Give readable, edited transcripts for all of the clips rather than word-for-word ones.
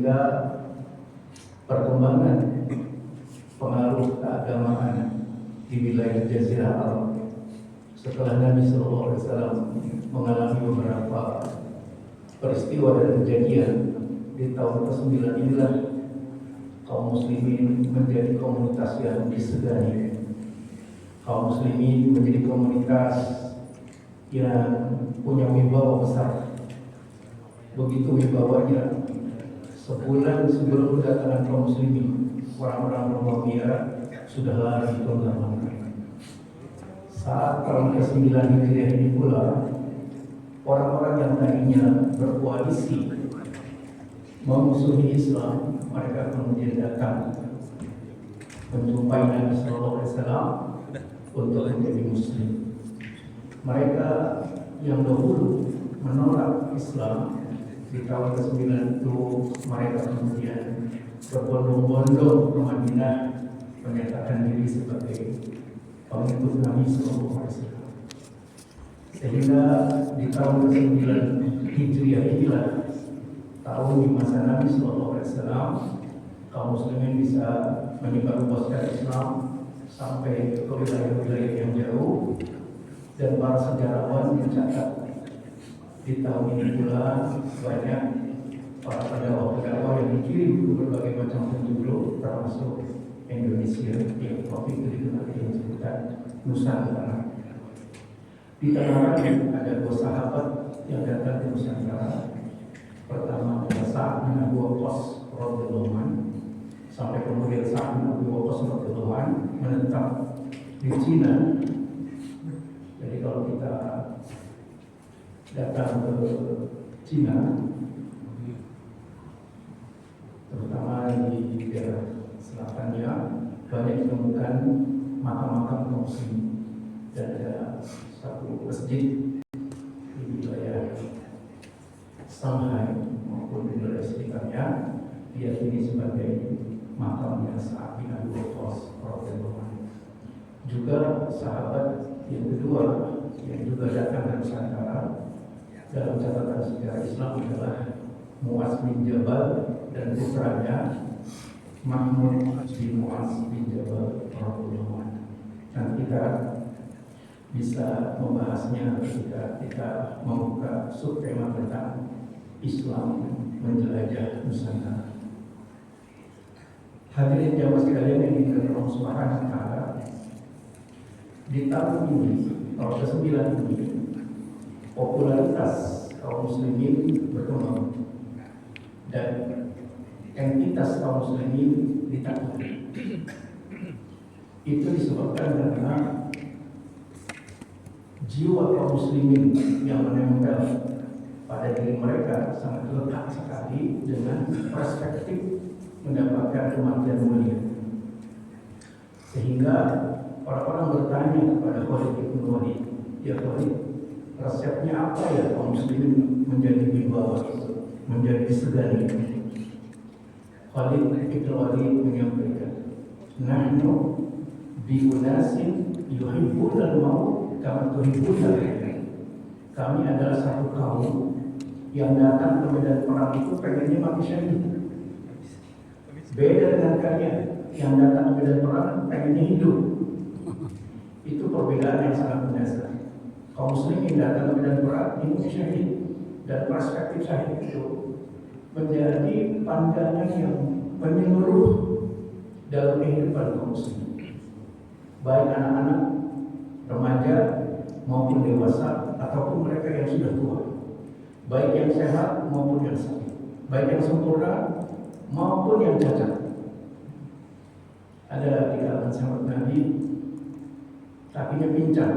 sehingga perkembangan pengaruh keagamaan di wilayah Jazirah Arab setelah Nabi SAW mengalami beberapa peristiwa dan kejadian di tahun ke-9 inilah kaum muslimin menjadi komunitas yang disegani. Kaum muslimin menjadi komunitas yang punya wibawa besar. Begitu wibawanya, sebulan sebelum kedatangan kaum muslimin, orang-orang Muawiyah sudah lari ke belakang. Saat tahun ke-9 Hijriah ini pula, orang-orang yang tadinya berkoalisi memusuhi Islam, mereka kemudian datang menjumpai Nabi SAW untuk menjadi Muslim. Mereka yang dahulu menolak Islam di tahun ke-9 itu, mereka kemudian berbondong-bondong ke Madinah menyatakan diri sebagai pengikut Nabi SAW. Sehingga di tahun ke-9 Hijriah inilah tahun di masa Nabi SAW, kaum muslimin bisa menyebarluaskan Islam sampai ke wilayah-wilayah yang jauh, dan para sejarawan mencatat di tahun ini pula banyak para pendakwah yang dikirim ke berbagai macam penjuru, termasuk Indonesia yang waktu itu dikenal dengan sebutan Nusantara. Di tengah ada dua sahabat yang datang ke Nusantara. Pertama adalah Sa'ad bin Abi Waqqas radhiyallahu anhu, sampai kemudian Sa'ad bin Abi Waqqas radhiyallahu anhu menetap di Cina. Jadi kalau kita datang ke Cina, terutama di daerah selatannya, banyak ditemukan makam-makam kaum muslimin, dan ada satu masjid di wilayah Shanghai maupun di wilayah sekitarnya diyakini sebagai makamnya Sa'ad bin Abi Waqqas radhiyallahu anhu. Juga sahabat yang kedua yang juga datang dari Nusantara dalam catatan sejarah Islam adalah Mu'adz bin Jabal dan putranya Mahmud bin Mu'adz bin Jabal radhiyallahu anhu. Dan kita bisa membahasnya ketika kita membuka subtema tentang Islam menjelajah Nusantara. Hadirin jamaah sekalian yang dimuliakan Allah Subhanahu wa taala, di tahun ini, tahun ke-9 ini, popularitas kaum muslimin berkembang dan entitas kaum muslimin ditakuti. Itu disebabkan karena jiwa kaum muslimin yang menempel pada diri mereka sangat lekat sekali dengan perspektif mendapatkan kematian mulia. Sehingga orang-orang bertanya kepada Khalid bin Walid, "Ya Khalid, resepnya apa ya kaum muslimin menjadi wibawa, menjadi segani?" Khalid bin Walid menyampaikan, "Nahnu bi unasin yuhibbuna al-maut kama tuhibbuna al-hayat." Kami adalah satu kaum yang datang ke medan perang itu pengennya mati syahid. Beda dengan kalian yang datang ke medan perang pengennya hidup. Itu perbedaan yang sangat mendasar. Kaum muslimin datang ke medan perang ingin syahid, dan perspektif syahid itu menjadi pandangan yang menyeluruh dalam kehidupan kaum muslimin, baik anak-anak, remaja maupun dewasa, ataupun mereka yang sudah tua, baik yang sehat maupun yang sakit, baik yang sempurna maupun yang cacat. Ada di kalangan sahabat Nabi, kakinya pincang,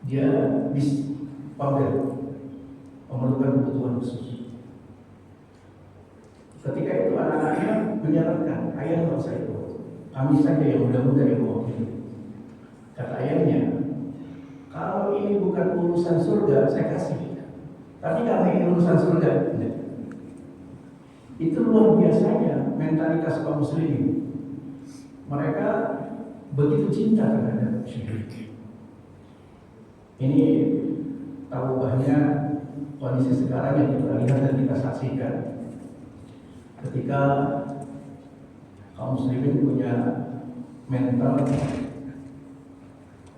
dia bis pamer memerlukan kebutuhan khusus. Ketika itu anak-anaknya menyarankan, "Ayah nggak usah itu, kami saja yang muda-muda yang bawa ini." Kata ayahnya, "Kalau ini bukan urusan surga, saya kasih. Tapi karena ini urusan surga, tidak." Itu luar biasanya mentalitas kaum muslimin. Mereka begitu cinta terhadap syahid. Ini tahu banyak kondisi sekarang yang kita lihat dan kita saksikan. ketika kaum muslimin punya mental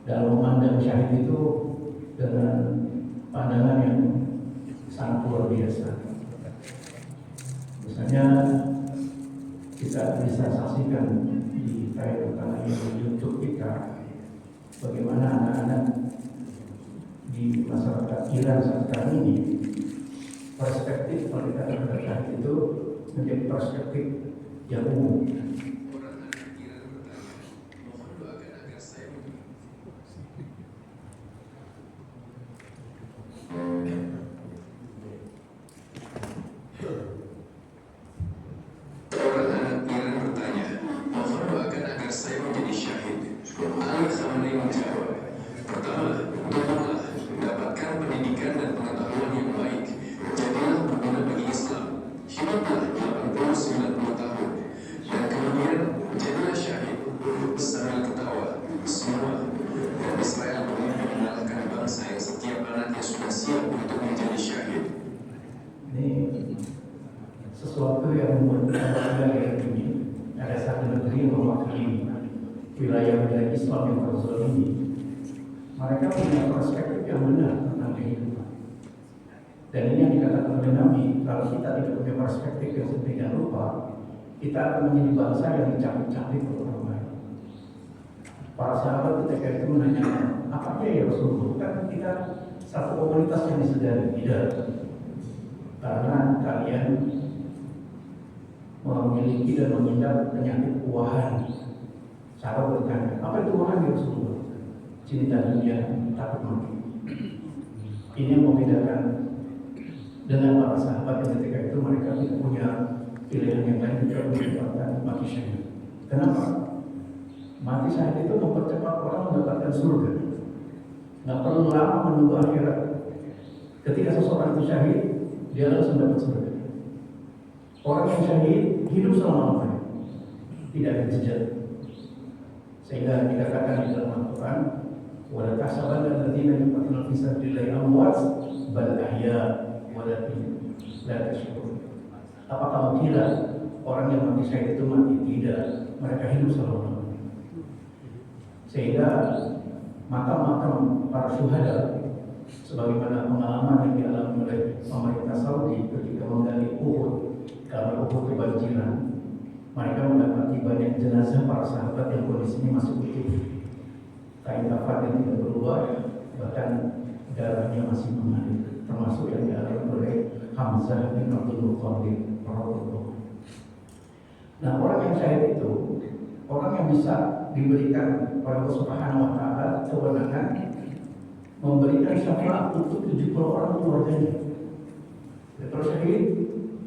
dalam memandang syahid itu dengan pandangan yang sangat luar biasa. Misalnya kita bisa saksikan di tayangan YouTube kita bagaimana anak-anak di masyarakat Iran sekarang ini perspektif mereka terhadap syahid itu menjadi perspektif yang umum. Sesuatu yang membuat kita ini ada satu negeri yang mewakili wilayah-wilayah Islam yang terzalimi. Mereka punya perspektif yang benar tentang kehidupan. Dan ini yang dikatakan oleh Nabi, kalau kita tidak punya perspektif yang sedemikian rupa, kita akan menjadi bangsa yang dicabik-cabik oleh orang lain. Para sahabat ketika itu menanyakan, apakah ya Rasulullah? Bukan kita satu komunitas yang disedari? Tidak. Karena kalian memiliki dan mengidap penyakit uahan. Sahabat bertanya, apa itu uahan ya Rasulullah? Cinta dunia, takut mati. Ini yang membedakan dengan para sahabat yang ketika itu mereka tidak punya pilihan yang lain juga mendapatkan mati syahid. Kenapa? Mati syahid itu mempercepat orang mendapatkan surga. Nggak perlu lama menunggu akhirat. Ketika seseorang itu syahid, dia langsung dapat surga. Orang yang syahid hidup selama-lamanya, tidak ada jejak. Sehingga dikatakan di dalam Al-Quran, wala tahsabanna alladziina yuqatiluna fi sabilillahi amwat bal ahya walakin la tash'urun. Apa kamu kira orang yang mati syahid itu mati? Tidak, mereka hidup selama-lamanya. Sehingga makam-makam para syuhada, sebagaimana pengalaman yang dialami oleh pemerintah Saudi ketika menggali Uhud, karena Uhud kebanjiran, mereka mendapati banyak jenazah para sahabat yang kondisinya masih utuh, kain kafan yang tidak berubah, bahkan darahnya masih mengalir, termasuk yang dialami oleh Hamzah bin Abdul Muttalib radhiyallahu. Nah, orang yang syahid itu orang yang bisa diberikan oleh Allah Subhanahu wa taala kewenangan memberikan syafaat untuk 70 orang keluarganya. Terus syahid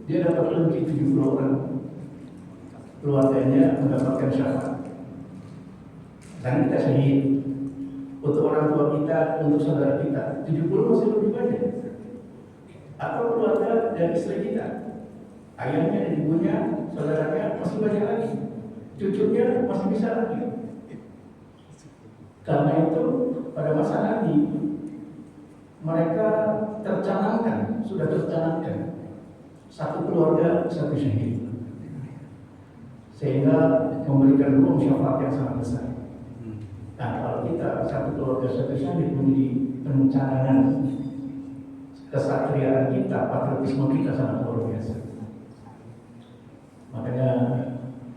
dia dapat lebih 70 orang keluarganya mendapatkan syafaat. Dan kita syahid untuk orang tua kita, untuk saudara kita, 70 masih lebih banyak. Atau keluarga dan istri kita, ayahnya dan ibunya, saudaranya masih banyak lagi, cucunya masih bisa lagi. Karena itu pada masa Nabi mereka tercanangkan, sudah tercanangkan satu keluarga satu syahid, sehingga memberikan ruang syafaat yang sangat besar. Nah, kalau kita satu keluarga satu syahid menjadi pencanangan kesatriaan kita, patriotisme kita sangat luar biasa. Makanya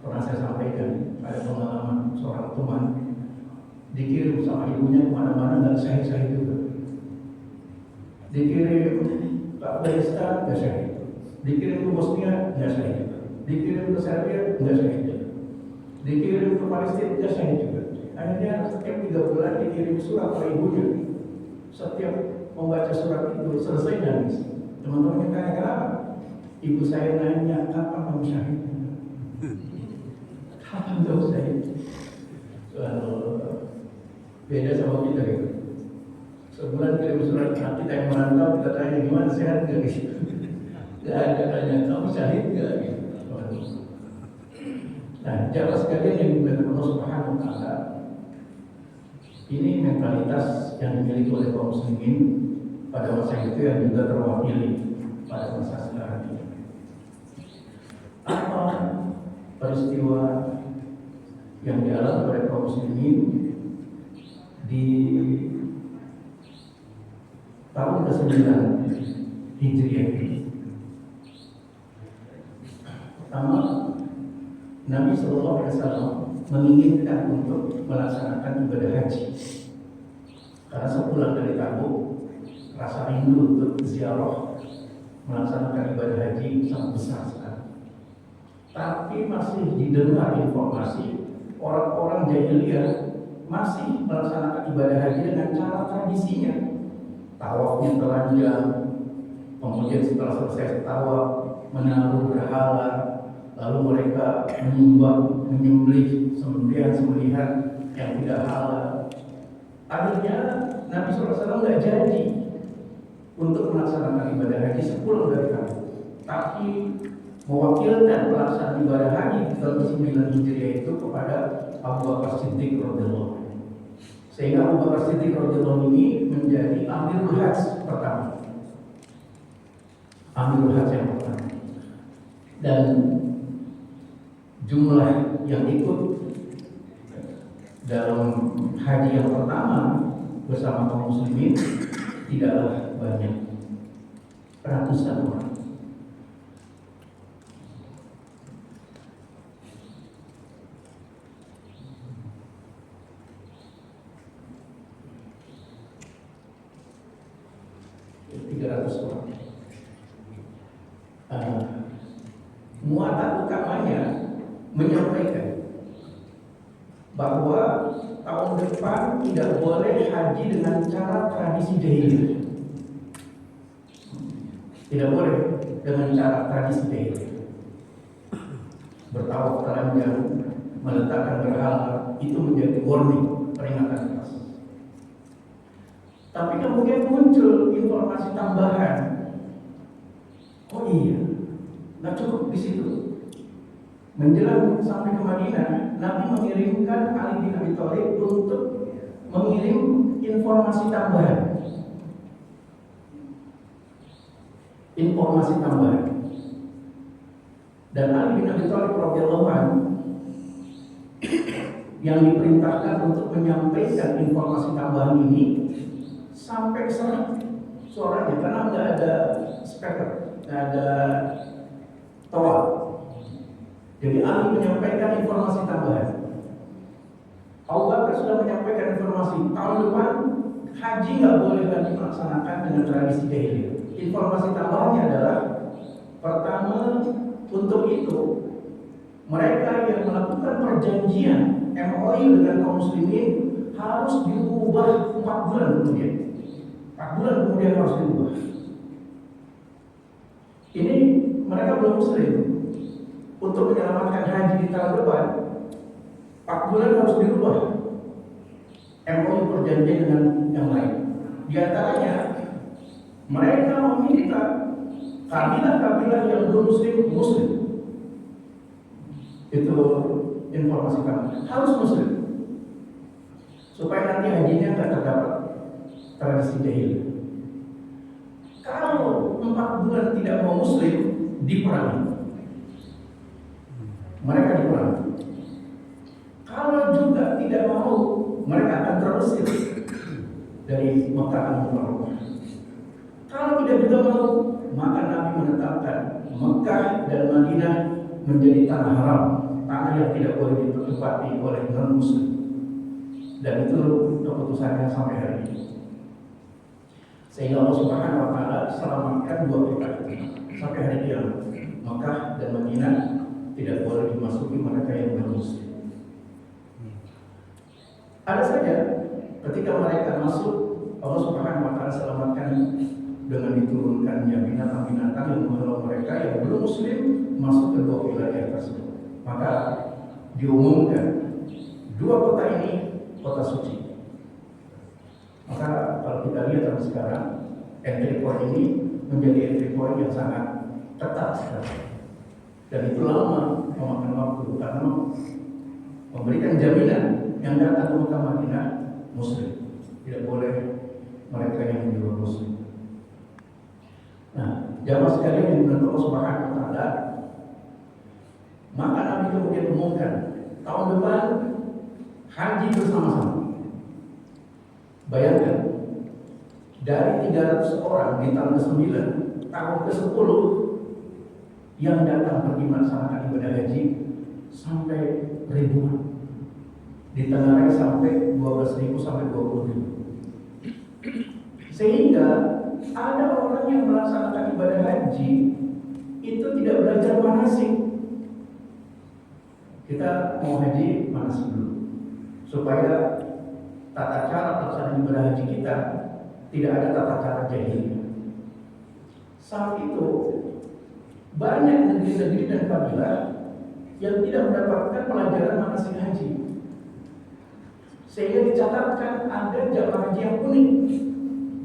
pernah saya sampaikan ada pengalaman seorang teman dikirim sama ibunya kemana-mana dan syahid-syahid juga. Dikirim ke Afghanistan, nggak syahid. Dikirim ke Bosnia, nggak syahid juga. Dikirim ke Serbia, nggak syahid juga. Dikirim ke Palestina, nggak syahid juga. Akhirnya setiap 3 bulan dikirim surat oleh ibunya. Setiap membaca surat itu selesai nangis. Teman-teman tanya kenapa? Ibu saya nanya, kapan kamu syahid? Kapan kamu syahid? Beda sama kita gitu. Sebulan kirim surat, kita yang merantau kita tanya gimana, sehat nggak gitu? Gak ada tanya kamu syahid nggak gitu. Nah, jamaah sekalian yang dimuliakan Allah Subhanahu wa taala, ini mentalitas yang dimiliki oleh kaum muslimin pada masa itu yang juga terwakili pada masa sekarang ini. apa peristiwa yang dialami oleh kaum muslimin di tahun ke-9 Hijriah. Pertama, Nabi SAW menginginkan untuk melaksanakan ibadah haji karena sepulang dari Tabuk, rasa rindu untuk ziarah melaksanakan ibadah haji sangat besar sekali. Tapi masih didengar informasi orang-orang jahiliyah masih melaksanakan ibadah haji dengan cara tradisinya. Tawafnya telanjang, kemudian setelah selesai tawaf menaruh berhala, lalu mereka menyembelih sembelihan yang tidak halal. Akhirnya Nabi SAW nggak jadi untuk melaksanakan ibadah haji sepulang dari Tabuk, tapi mewakilkan pelaksanaan ibadah haji di tahun 9 Hijriah itu kepada Abu Bakar Siddiq radhiyallahu anhu. Sehingga Abu Bakar Siddiq radhiyallahu anhu ini menjadi Amirul Hajj pertama. Amirul Hajj yang pertama. Dan jumlah yang ikut dalam haji yang pertama bersama kaum muslimin tidaklah banyak, ratusan orang. Muatan utamanya menyampaikan bahwa tahun depan tidak boleh haji dengan cara tradisi jahiliyah. Tidak boleh dengan cara tradisi jahiliyah. Bertawaf telanjang, meletakkan berhala, itu menjadi warning, peringatan keras. Tapi kemudian muncul informasi tambahan. Oh iya, nggak cukup di situ. Menjelang sampai ke Madinah, Nabi mengirimkan Ali bin Abi Thalib untuk mengirim informasi tambahan. Dan Ali bin Abi Thalib radhiyallahu anhu yang diperintahkan untuk menyampaikan informasi tambahan ini sampai serak suaranya karena nggak ada speaker, nggak ada toa. Jadi Ali menyampaikan informasi tambahan. Abu Bakar sudah menyampaikan informasi tahun depan haji nggak boleh lagi melaksanakan dengan tradisi jahiliyah. Informasi tambahannya adalah pertama, untuk itu mereka yang melakukan perjanjian MOU dengan kaum muslimin harus diubah 4 bulan kemudian. 4 bulan kemudian harus diubah. Ini mereka belum muslim. Untuk menyelamatkan haji di tahun depan 4 bulan harus dirubah MOU perjanjian dengan yang lain. Di antaranya mereka meminta kabilah-kabilah yang belum muslim. Itu informasi kami, harus muslim supaya nanti hajinya nggak terdapat tradisi jahiliyah. Kalau 4 bulan tidak mau muslim, diperangi. Mereka diperangi. Kalau juga tidak mau, mereka akan terusir dari Mekah Al-Mukarramah. Kalau tidak juga mau, maka Nabi menetapkan Mekah dan Madinah menjadi tanah haram, tanah yang tidak boleh ditempati oleh non-muslim. Dan itu keputusannya sampai hari ini. Sehingga Allah Subhanahu wa taala selamatkan 2 kota sampai hari kiamat. Mekah dan Madinah tidak boleh dimasuki mereka yang non-muslim. Ada saja ketika mereka masuk, Allah Subhanahu wa taala selamatkan dengan diturunkannya binatang-binatang yang menghalau mereka yang belum muslim masuk ke 2 wilayah tersebut. Maka diumumkan 2 kota ini kota suci. Maka kalau kita lihat sampai sekarang, entry point ini menjadi entry point yang sangat ketat sekali. Dan itu lama memakan waktu karena memberikan jaminan yang datang ke Mekah Madinah muslim. Tidak boleh mereka yang di luar muslim. Nah, jamaah sekalian yang dimuliakan Allah Subhanahu wa taala, Maka Nabi kemudian umumkan, tahun depan haji bersama-sama. Bayangkan, dari 300 orang di tahun ke-9, tahun ke-10 yang datang pergi melaksanakan ibadah haji sampai ribuan. Di Tengarai sampai 12.000 sampai 20.000. Sehingga ada orang yang melaksanakan ibadah haji itu tidak belajar manasik. Kita mau haji manasik dulu, supaya tata cara pelaksanaan ibadah haji kita tidak ada tata cara jahiliyah. Saat itu banyak negeri-negeri dan kabilah yang tidak mendapatkan pelajaran manasik haji, sehingga dicatatkan ada jamaah haji yang unik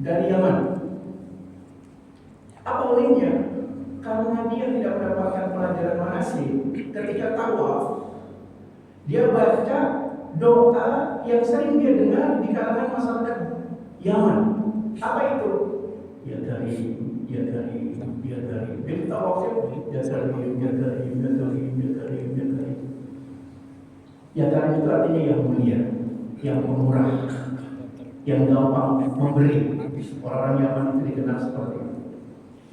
dari Yaman. Apa uniknya? Karena dia tidak mendapatkan pelajaran manasik, ketika tawaf dia baca doa yang sering dia dengar di kalangan masyarakat Yaman. Apa itu? Ya dari. Dia tawafnya ya dari itu artinya yang mulia, yang pemurah, yang gampang memberi. Orang-orang Yaman itu dikenal seperti itu.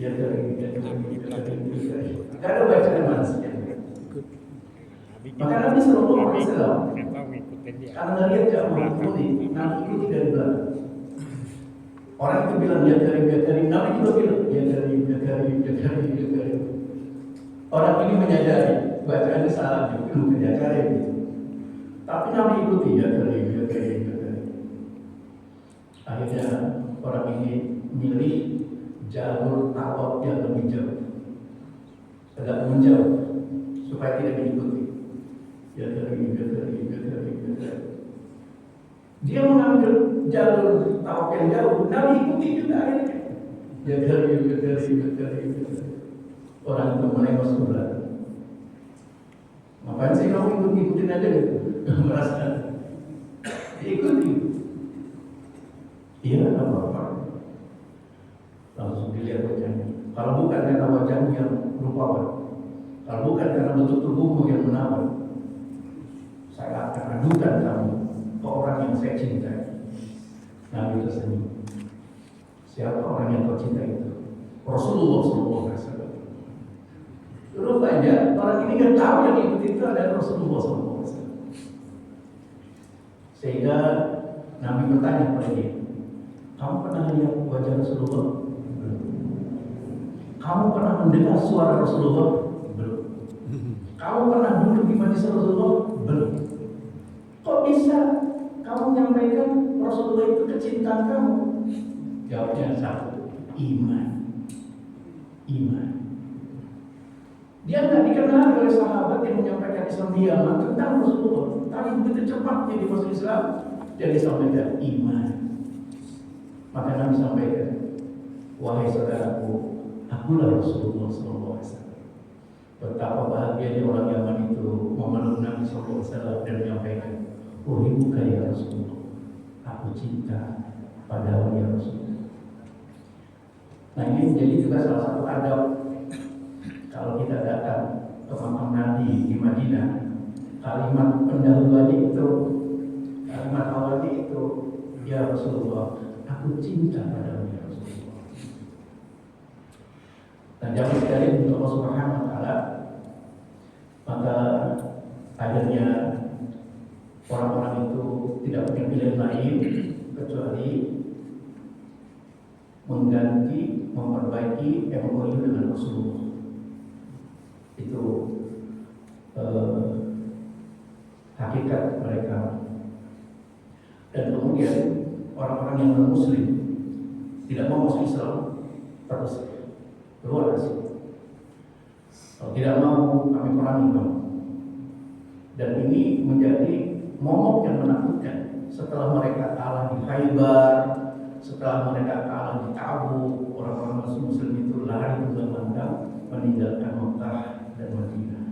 Ya dari. Tidak ada bacaan manasik. Maka Nabi Sallallahu Alaihi Wasallam karena lihat jamaah ikuti, Nabi ikuti dari belakang. Orang itu bilang ya dari, Nabi juga bilang ya dari. Orang ini menyadari bacaannya salah juga, menyadari gitu. Tapi Nabi ikuti ya dari. Akhirnya orang ini milih jalur tawaf yang lebih jauh, agak menjauh supaya tidak diikuti. Ya dari. Dia mengambil jalur tawaf yang jauh, Nabi ikuti juga akhirnya. Ya dari. Orang itu menengok sebelah. Ngapain sih kamu ikutin aja gitu? Merasa ikuti. Iya, apa-apa. Langsung dilihat wajahnya. Kalau bukan karena wajahmu yang rupawan, kalau bukan karena bentuk tubuhmu yang menawan, saya akan adukan kamu ke orang yang saya cintai. Nabi tersenyum. Siapa orang yang kau cintai itu? Rasulullah SAW. Rupanya orang ini nggak tahu yang ikuti itu adalah Rasulullah SAW. Sehingga Nabi bertanya kepada dia, kamu pernah lihat wajah Rasulullah? Belum. Kamu pernah mendengar suara Rasulullah? Belum. Kamu pernah duduk di majelis Rasulullah? Belum. Kok bisa kamu menyampaikan Rasulullah itu kecintaan kamu? Jawabnya satu, iman. Dia nggak dikenal oleh sahabat yang menyampaikan Islam di Yaman tentang Rasulullah. Tapi begitu cepatnya di masuk Islam, dia disampaikan iman. Maka Nabi sampaikan, wahai saudaraku, akulah Rasulullah SAW. Betapa bahagianya orang Yaman itu memeluk Nabi SAW dan menyampaikan, uhibbuka ya Rasulullah, aku cinta padamu ya Rasulullah. Nah ini menjadi juga salah satu adab kalau kita datang ke makam Nabi di Madinah. Kalimat pendahuluannya itu, kalimat awalnya itu, ya Rasulullah, aku cinta padamu ya Rasulullah. Dan jangan sekali untuk Allah Subhanahu Wa Taala, maka akhirnya orang-orang itu tidak punya pilihan lain kecuali mengganti, memperbaiki MOU dengan Rasulullah. Itu hakikat mereka. Dan kemudian orang-orang yang non-Muslim tidak mau masuk Islam terus keluar dari situ. Kalau tidak mau, kami perangi kamu. Dan ini menjadi momok yang menakutkan. Setelah mereka kalah di Khaybar, setelah mereka kalah di Tabuk, orang-orang Muslim itu lari tunggang-langgang meninggalkan Mekah dan Madinah.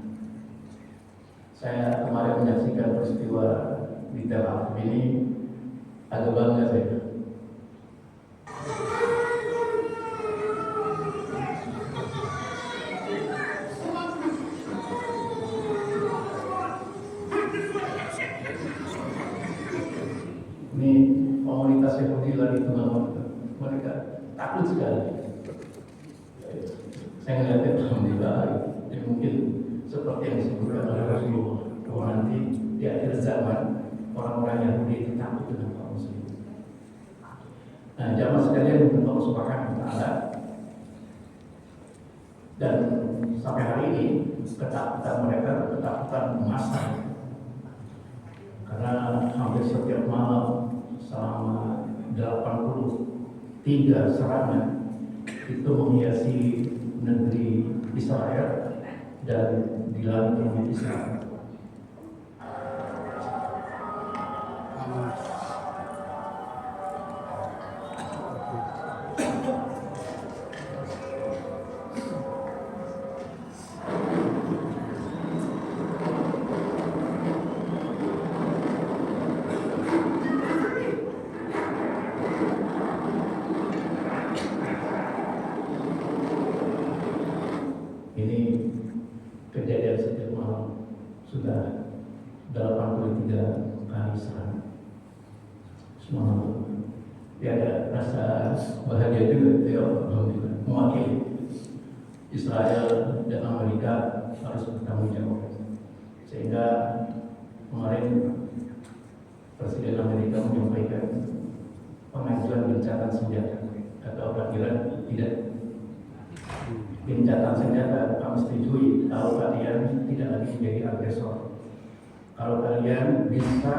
Saya kemarin menyaksikan peristiwa di Tel Aviv ini, agak bangga saya. takut sekali. Saya melihatnya alhamdulillah, ya mungkin seperti yang disebutkan oleh Rasulullah, bahwa nanti di akhir zaman orang-orang Yahudi itu takut dengan kaum muslim. Nah, jamaah sekalian menurut Allah Subhanahu wa Ta'ala, dan sampai hari ini ketakutan mereka ketakutan massal, karena hampir setiap malam selama 83 serangan itu menghiasi negeri Israel dan di langit Israel. Ini kejadian setiap malam, sudah 83 kali serangan semalam. Ya, ada rasa bahagia juga ya, alhamdulillah, mewakili Israel dan Amerika harus bertanggung jawab. Sehingga kemarin Presiden Amerika menyampaikan pengajuan gencatan senjata. Kata orang Iran, tidak, gencatan senjata kami setujui kalau kalian tidak lagi menjadi agresor, kalau kalian bisa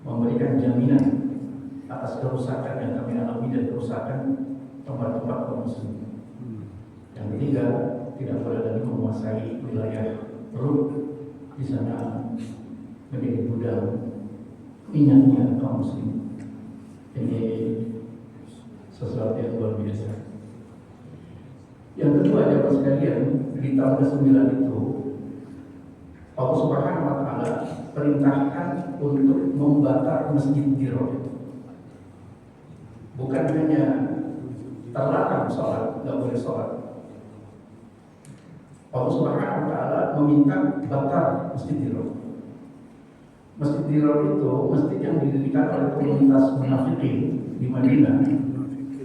memberikan jaminan atas kerusakan yang kami alami dan kerusakan tempat-tempat kaum muslim. Yang ketiga, tidak boleh lagi menguasai wilayah Perut, di sana menjadi gudang minyaknya kaum muslim. Ini sesuatu yang luar biasa. Yang kedua, jemaah sekalian, di tahun ke-9 itu Allah Subhanahu wa Ta'ala perintahkan untuk membakar masjid Diror. Bukan hanya terlarang sholat, nggak boleh sholat. Allah Subhanahu wa Ta'ala meminta bakar masjid Diror. Masjid Diror itu masjid yang didirikan oleh komunitas munafikin di Madinah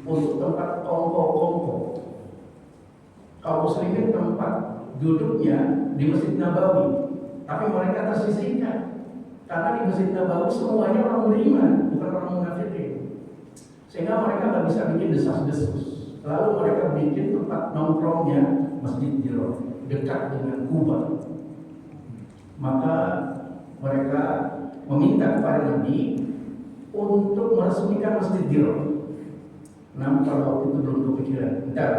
untuk tempat kongko-kongko. Kaum muslimin tempat duduknya di Masjid Nabawi, tapi mereka tersisihkan karena di Masjid Nabawi semuanya orang beriman, bukan orang munafikin. Sehingga mereka nggak bisa bikin desas-desus. Lalu mereka bikin tempat nongkrongnya Masjid Diror dekat dengan Kuba. Maka mereka meminta kepada Nabi untuk meresmikan Masjid Diror. Namun pada waktu itu belum kepikiran. Bentar,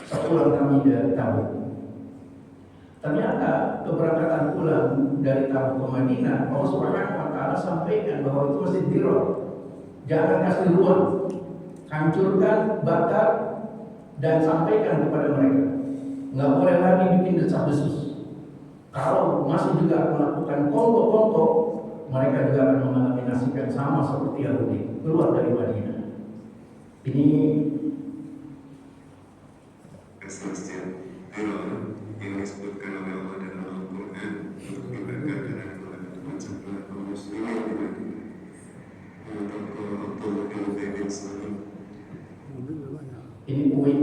sepulang kami dari Tabuk. Ternyata keberangkatan pulang dari Tabuk ke Madinah, Allah Subhanahu wa Ta'ala sampaikan bahwa itu Masjid Diror. Jangan kasih ruang, hancurkan, bakar, dan sampaikan kepada mereka. Nggak boleh lagi bikin desas-desus. Kalau masih juga melakukan kongko-kongko, mereka juga akan mengalami nasib yang sama seperti Yahudi keluar dari Madinah. Ini Masjid Diror yang disebutkan oleh Allah dalam Al-Quran untuk dibakar dan oleh jumlah kaum muslimin di Madinah. Untuk Abdullah bin Ubay bin Salul. Ini poin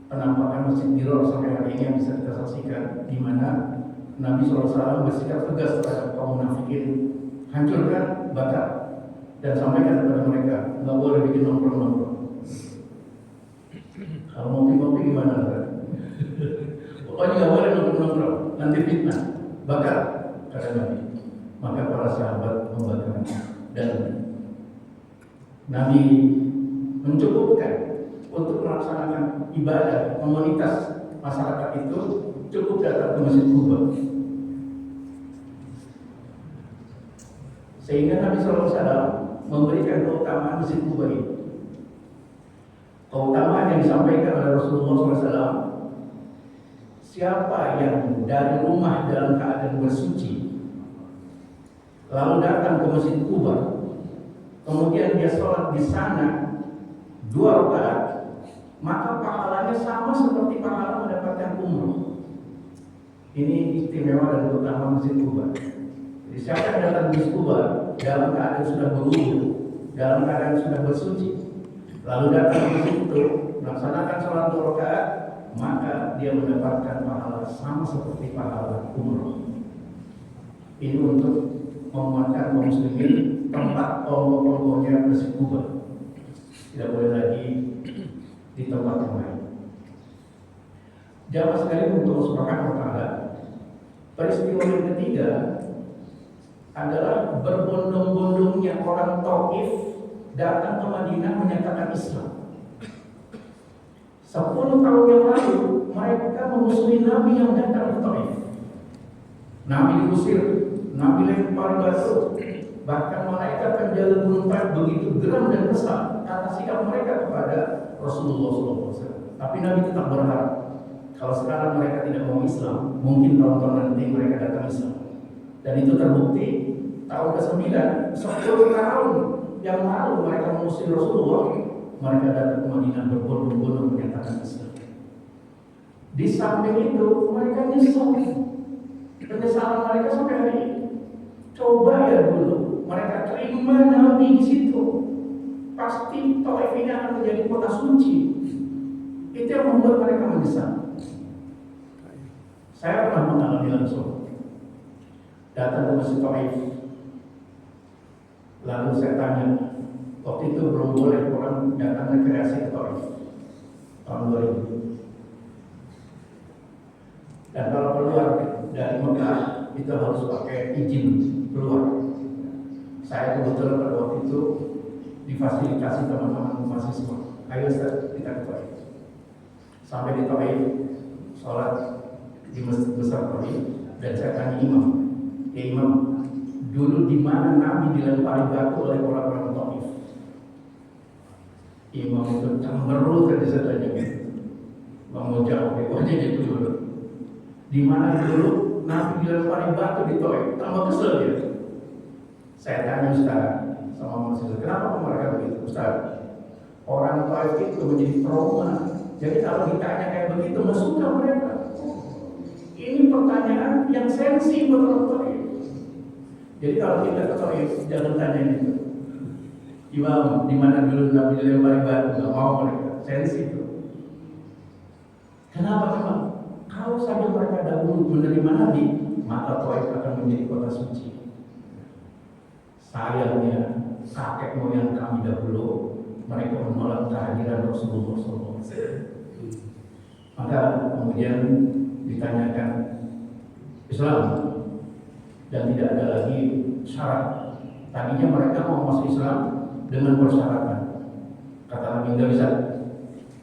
penampakan Masjid Diror sampai hari ini yang bisa kita saksikan, di mana Nabi SAW bersikap tegas terhadap kaum munafikin, hancurkan, bakar, dan sampaikan kepada mereka, nggak boleh bikin nongkrong-nongkrong. Kalau ngopi-ngopi gimana? Pokoknya nggak boleh nongkrong-nongkrong, nanti fitnah, bakar, kata Nabi. Maka para sahabat membakarnya, dan Nabi mencukupkan untuk melaksanakan ibadah komunitas masyarakat itu cukup datang ke Masjid Kuba. Sehingga Nabi SAW memberikan keutamaan Masjid Kuba ini. Keutamaan yang disampaikan oleh Rasulullah SAW, siapa yang dari rumah dalam keadaan bersuci lalu datang ke Masjid Kuba, kemudian dia sholat di sana 2 rakaat, maka pahalanya sama seperti pahala mendapatkan umroh. Ini istimewa dan keutamaan Masjid Kuba. Jadi siapa yang datang di Kuba dalam keadaan sudah berwudu, dalam keadaan sudah bersuci, lalu datang ke situ, melaksanakan sholat 2 rakaat, maka dia mendapatkan pahala sama seperti pahala umroh. Ini untuk menguatkan kaum muslimin tempat pondok-pondoknya Masjid Kuba. Tidak boleh lagi di tempat yang lain. Jamaah sekalian untuk Allah Subhanahu wa taala, peristiwa yang ketiga adalah berbondong-bondongnya orang Taif datang ke Madinah menyatakan Islam. 10 tahun yang lalu mereka memusuhi Nabi yang datang ke Taif. Nabi diusir, Nabi lempar batu, bahkan malaikat penjaga gunung Taif begitu geram dan kesal karena sikap mereka kepada Rasulullah SAW. Tapi Nabi tetap berharap kalau sekarang mereka tidak mau Islam, mungkin tahun-tahun nanti mereka datang Islam. Dan itu terbukti tahun ke-9, 10 tahun yang lalu mereka mengusir Rasulullah, mereka datang ke Madinah berbondong-bondong menyatakan Islam. Di samping itu mereka nyesal. Penyesalan mereka sampai hari ini. Coba ya dulu mereka terima Nabi di situ, pasti Taif ini akan menjadi kota suci. Itu yang membuat mereka menyesal. Saya pernah mengalami langsung datang ke Masjid Taif. Lalu saya tanya, waktu itu belum boleh orang datang rekreasi ke Taif tahun 2000. Dan kalau keluar dari Mekah itu harus pakai izin keluar. Saya kebetulan pada waktu itu difasilitasi teman-teman mahasiswa. Ayo Ustaz, kita ke Taif. Sampai di Taif, sholat di Masjid Besar Taif, dan saya tanya imam, ya imam, dulu di mana Nabi dilempari batu oleh orang-orang Taif? Imam itu cemberut tadi saya tanya, bang mau jawab, pokoknya dia dulu. Di mana dulu Nabi dilempari batu di Taif? Tambah kesel dia. Saya tanya Ustaz sama mahasiswa, kenapa mereka begitu? Ustaz, orang Taif itu menjadi trauma. Jadi kalau ditanya kayak begitu, nggak suka mereka. Ini pertanyaan yang sensi buat orang Taif. Jadi kalau kita ke Taif, jangan tanya itu. Imam, di mana dulu Nabi dilempari batu? Nggak mau mereka, sensi itu. Kenapa memang? Kalau saja mereka dahulu menerima Nabi, maka Taif akan menjadi kota suci. Sayangnya, kakek moyang kami dahulu, mereka menolak kehadiran Rasulullah SAW. Maka kemudian ditanyakan Islam, dan tidak ada lagi syarat. Tadinya mereka mau masuk Islam dengan persyaratan. Kata Nabi, nggak bisa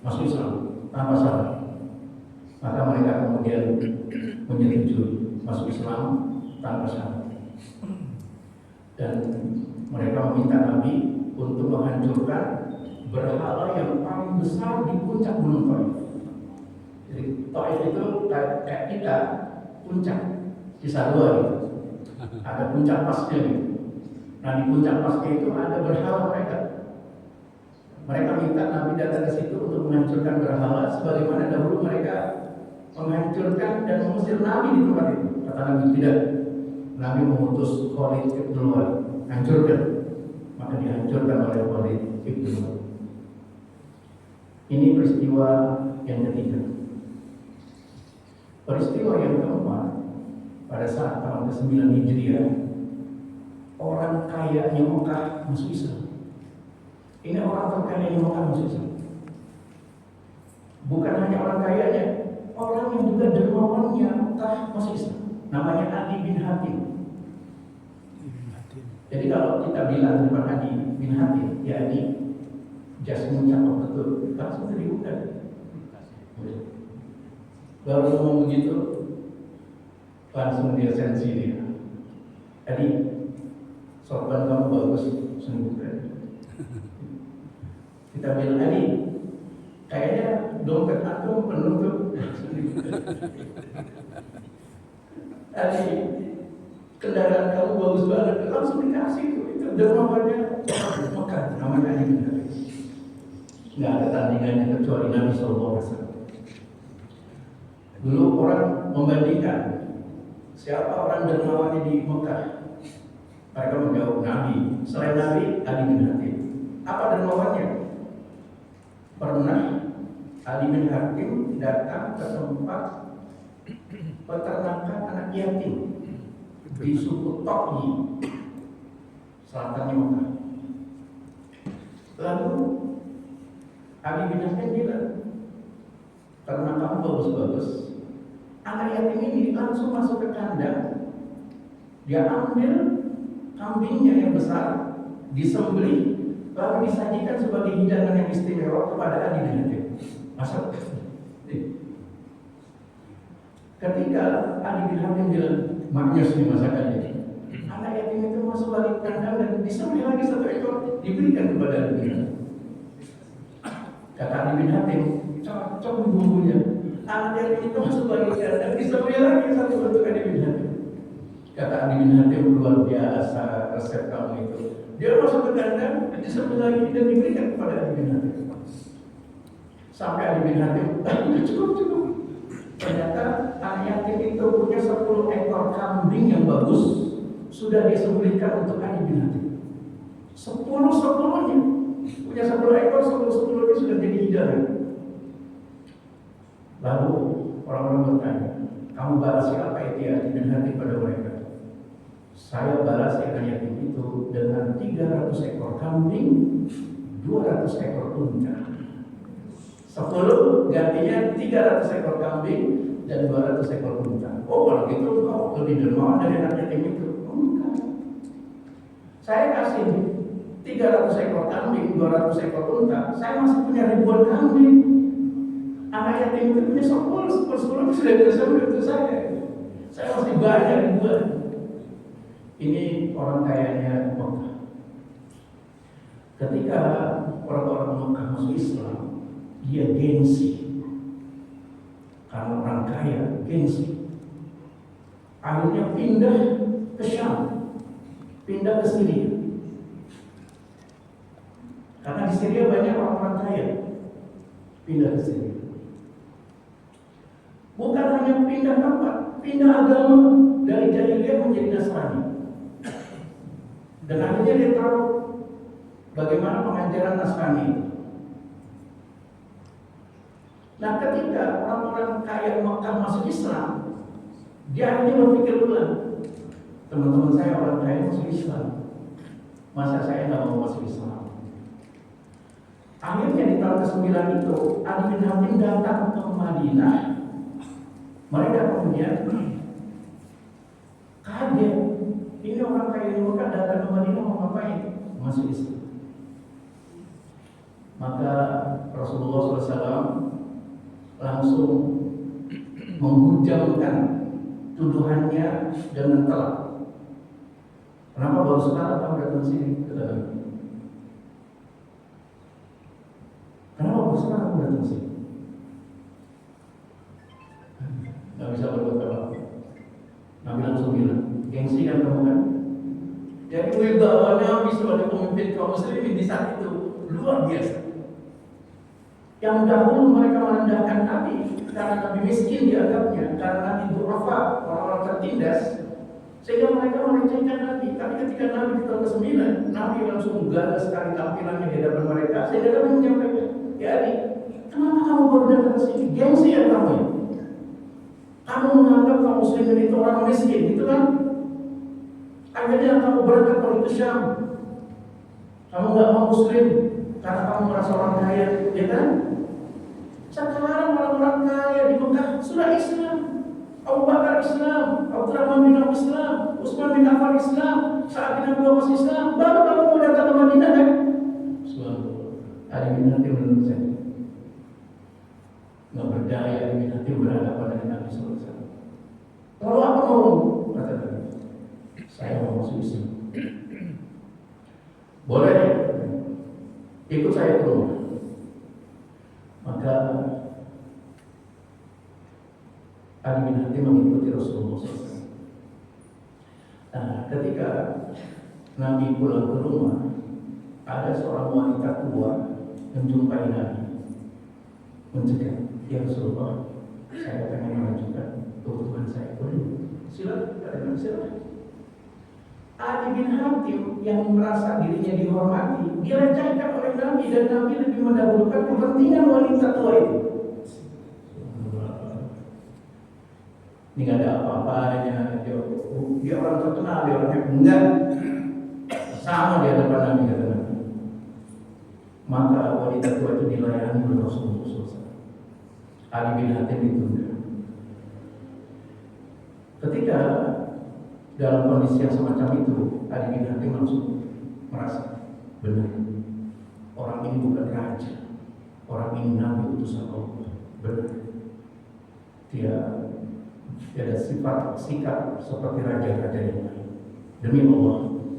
masuk Islam tanpa syarat. Maka mereka kemudian menyetujui masuk Islam tanpa syarat. Dan mereka meminta Nabi untuk menghancurkan berhala yang paling besar di puncak gunung Taif. Jadi Taif itu kayak kita puncak Cisarua gitu. Ada puncak pasnya gitu. Nah di puncak pasnya itu ada berhala mereka. Mereka minta Nabi datang ke situ untuk menghancurkan berhala, sebagaimana dahulu mereka menghancurkan dan mengusir Nabi di tempat itu. Kata Nabi tidak. Nabi mengutus Khalid ibn Walid, hancurkan. Maka dihancurkan oleh Khalid ibn Walid. Ini peristiwa yang ketiga. Peristiwa yang keempat, pada saat tahun ke-9 Hijriah, orang kayanya Mekah masuk Islam. Ini orang terkaya yang Mekah masuk Islam. Bukan hanya orang kayanya, orang yang juga dermawannya Mekah masuk Islam. Namanya Adi bin Hatim. Jadi kalau kita bilang depan Adi bin Hatim, ya Adi, jasmu cakep betul, langsung dibuka. Baru ngomong begitu, langsung dia sensi dia. Adi, sorban kamu bagus, sembuhkan. Kita bilang Adi, kayaknya dompet aku penuh tuh. Adi, kendaraan kamu bagus banget, langsung dikasih tuh. Itu dermawannya Mekah, namanya Adi bin Hatim. Nggak ada tandingannya kecuali Nabi SAW. Dulu orang membandingkan siapa orang dermawannya di Mekah. Mereka menjawab Nabi. Selain Nabi, Adi bin Hatim. Apa dermawannya? pernah Ali bin Hatim datang ke tempat peternakan anak yatim di suku Toki, selatan Mekah. Lalu Ali bin Hatim bilang, karena kamu bagus-bagus, anak yatim ini langsung masuk ke kandang. Dia ambil kambingnya yang besar, disembelih, lalu disajikan sebagai hidangan yang istimewa kepada Ali bin Hatim. Masuk. Ketika Ali bin Hatim bilang, maknyus nih masakannya, anak yatim itu masuk lagi ke kandang dan disembelih lagi satu ekor, diberikan kepada Ali bin Hatim. Kata Ali bin Hatim, cocok bumbunya. Anak yatim itu masuk lagi ke kandang, disembelih lagi satu bentuk Ali bin Hatim. Kata Ali bin Hatim, luar biasa resep kamu itu. Dia masuk ke kandang, disembelih lagi dan diberikan kepada Ali bin Hatim. Sampai Ali bin Hatim, cukup. Ternyata anak yatim itu punya 10 ekor kambing yang bagus, sudah disembelihkan untuk Ali bin Hatim. 10-10-nya punya 10 ekor, 10-10-nya sudah jadi hidangan. Lalu orang-orang bertanya, kamu balas apa itu Ali bin Hatim pada mereka? Saya balas anak yatim itu dengan 300 ekor kambing, 200 ekor unta. 10 gantinya 300 ekor kambing dan 200 ekor unta. Oh, kalau gitu kau lebih dermawan dari anak yatim itu. Enggak. Saya kasih 300 ekor kambing, 200 ekor unta. Saya masih punya ribuan kambing. Anak yatim itu punya 10 itu sudah bisa untuk saya. Saya masih banyak ribuan. Ini orang kayanya Mekah. Ketika orang-orang Mekah masuk Islam, dia gengsi. Karena orang kaya, gengsi. Akhirnya pindah ke Syam, pindah ke Syria. Karena di Syria banyak orang-orang kaya, pindah ke Syria. Bukan hanya pindah tempat, pindah agama, dari jahiliyah menjadi Nasrani. Dan akhirnya dia tahu bagaimana pengajaran Nasrani itu. Nah, ketika orang-orang kaya Mekah masuk Islam, dia akhirnya berpikir ulang, teman-teman saya orang kaya masuk Islam, masa saya nggak mau masuk Islam? Akhirnya di tahun ke-9 itu, Ali bin Hatim datang ke Madinah. Mereka kemudian kaget, ini orang kaya Mekah datang ke Madinah mau ngapain? Masuk Islam. Maka Rasulullah SAW langsung menghujamkan tuduhannya dengan telak. Kenapa baru sekarang kamu datang sini? Kenapa baru sekarang kamu datang sini? Gak bisa berbuat apa-apa. Nabi langsung bilang, gengsi kan kamu kan? Jadi wibawa Nabi sebagai pemimpin kaum muslimin di saat itu luar biasa. Yang dahulu mereka merendahkan Nabi karena Nabi miskin dianggapnya, karena Nabi du'afa, orang-orang tertindas, sehingga mereka melecehkan Nabi. Tapi ketika Nabi di tahun ke-9, Nabi langsung gagah sekali tampilannya di hadapan mereka, sehingga Nabi menyampaikan, ya Ali, kenapa kamu baru datang ke sini? Gengsi ya kamu ya? Kamu menganggap kaum muslimin itu orang miskin, gitu kan? Akhirnya kamu berangkat pergi ke Syam. Kamu nggak mau muslim karena kamu merasa orang kaya, ya kan? Sekarang orang-orang kaya di Mekah sudah Islam. Abu Bakar Islam, Abdurrahman bin Auf Islam, Utsman bin Affan Islam, Sa'ad bin Abi Waqqas Islam. Baru kamu mau datang ke Madinah kan? Subhanallah. Ali bin Hatim menurut saya nggak berdaya. Ali bin Hatim berhadapan dengan Nabi SAW. Kalau apa mau? Kata Nabi, saya mau masuk Islam. Boleh ikut saya ke rumah. Maka Ali bin Hatim mengikuti Rasulullah SAW. Nah, ketika Nabi pulang ke rumah, ada seorang wanita tua menjumpai Nabi, mencegah, ya Rasulullah, saya pengen mengajukan kebutuhan saya. Boleh? Silakan, silakan. Ali bin Hatim yang merasa dirinya dihormati, dilecehkan oleh Nabi, dan Nabi lebih mendahulukan kepentingan wanita tua itu. Ini gak ada apa-apanya, dia orang terkenal, dia orang yang enggak sama di hadapan Nabi, kata Nabi. Maka wanita tua itu dilayani oleh Rasulullah SAW. Ali bin Hatim ditunda. Ketika dalam kondisi yang semacam itu, Ali bin Hatim langsung merasa benar, orang ini bukan raja, orang ini Nabi utusan Allah. Benar, dia ada sifat sikap seperti raja-raja yang lain. Demi Allah,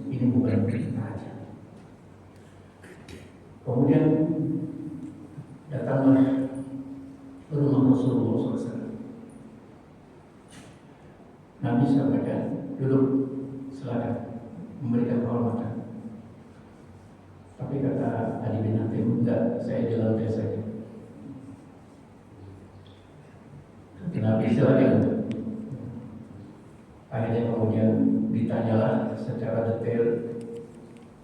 ini bukan raja. Kemudian datanglah ke rumah Rasulullah SAW. Nabi sampaikan, duduk, silakan, memberikan kehormatan. Tapi kata Ali bin Hatim, enggak, saya jalan biasa saja. Nabi silakan. Akhirnya kemudian ditanyalah secara detail,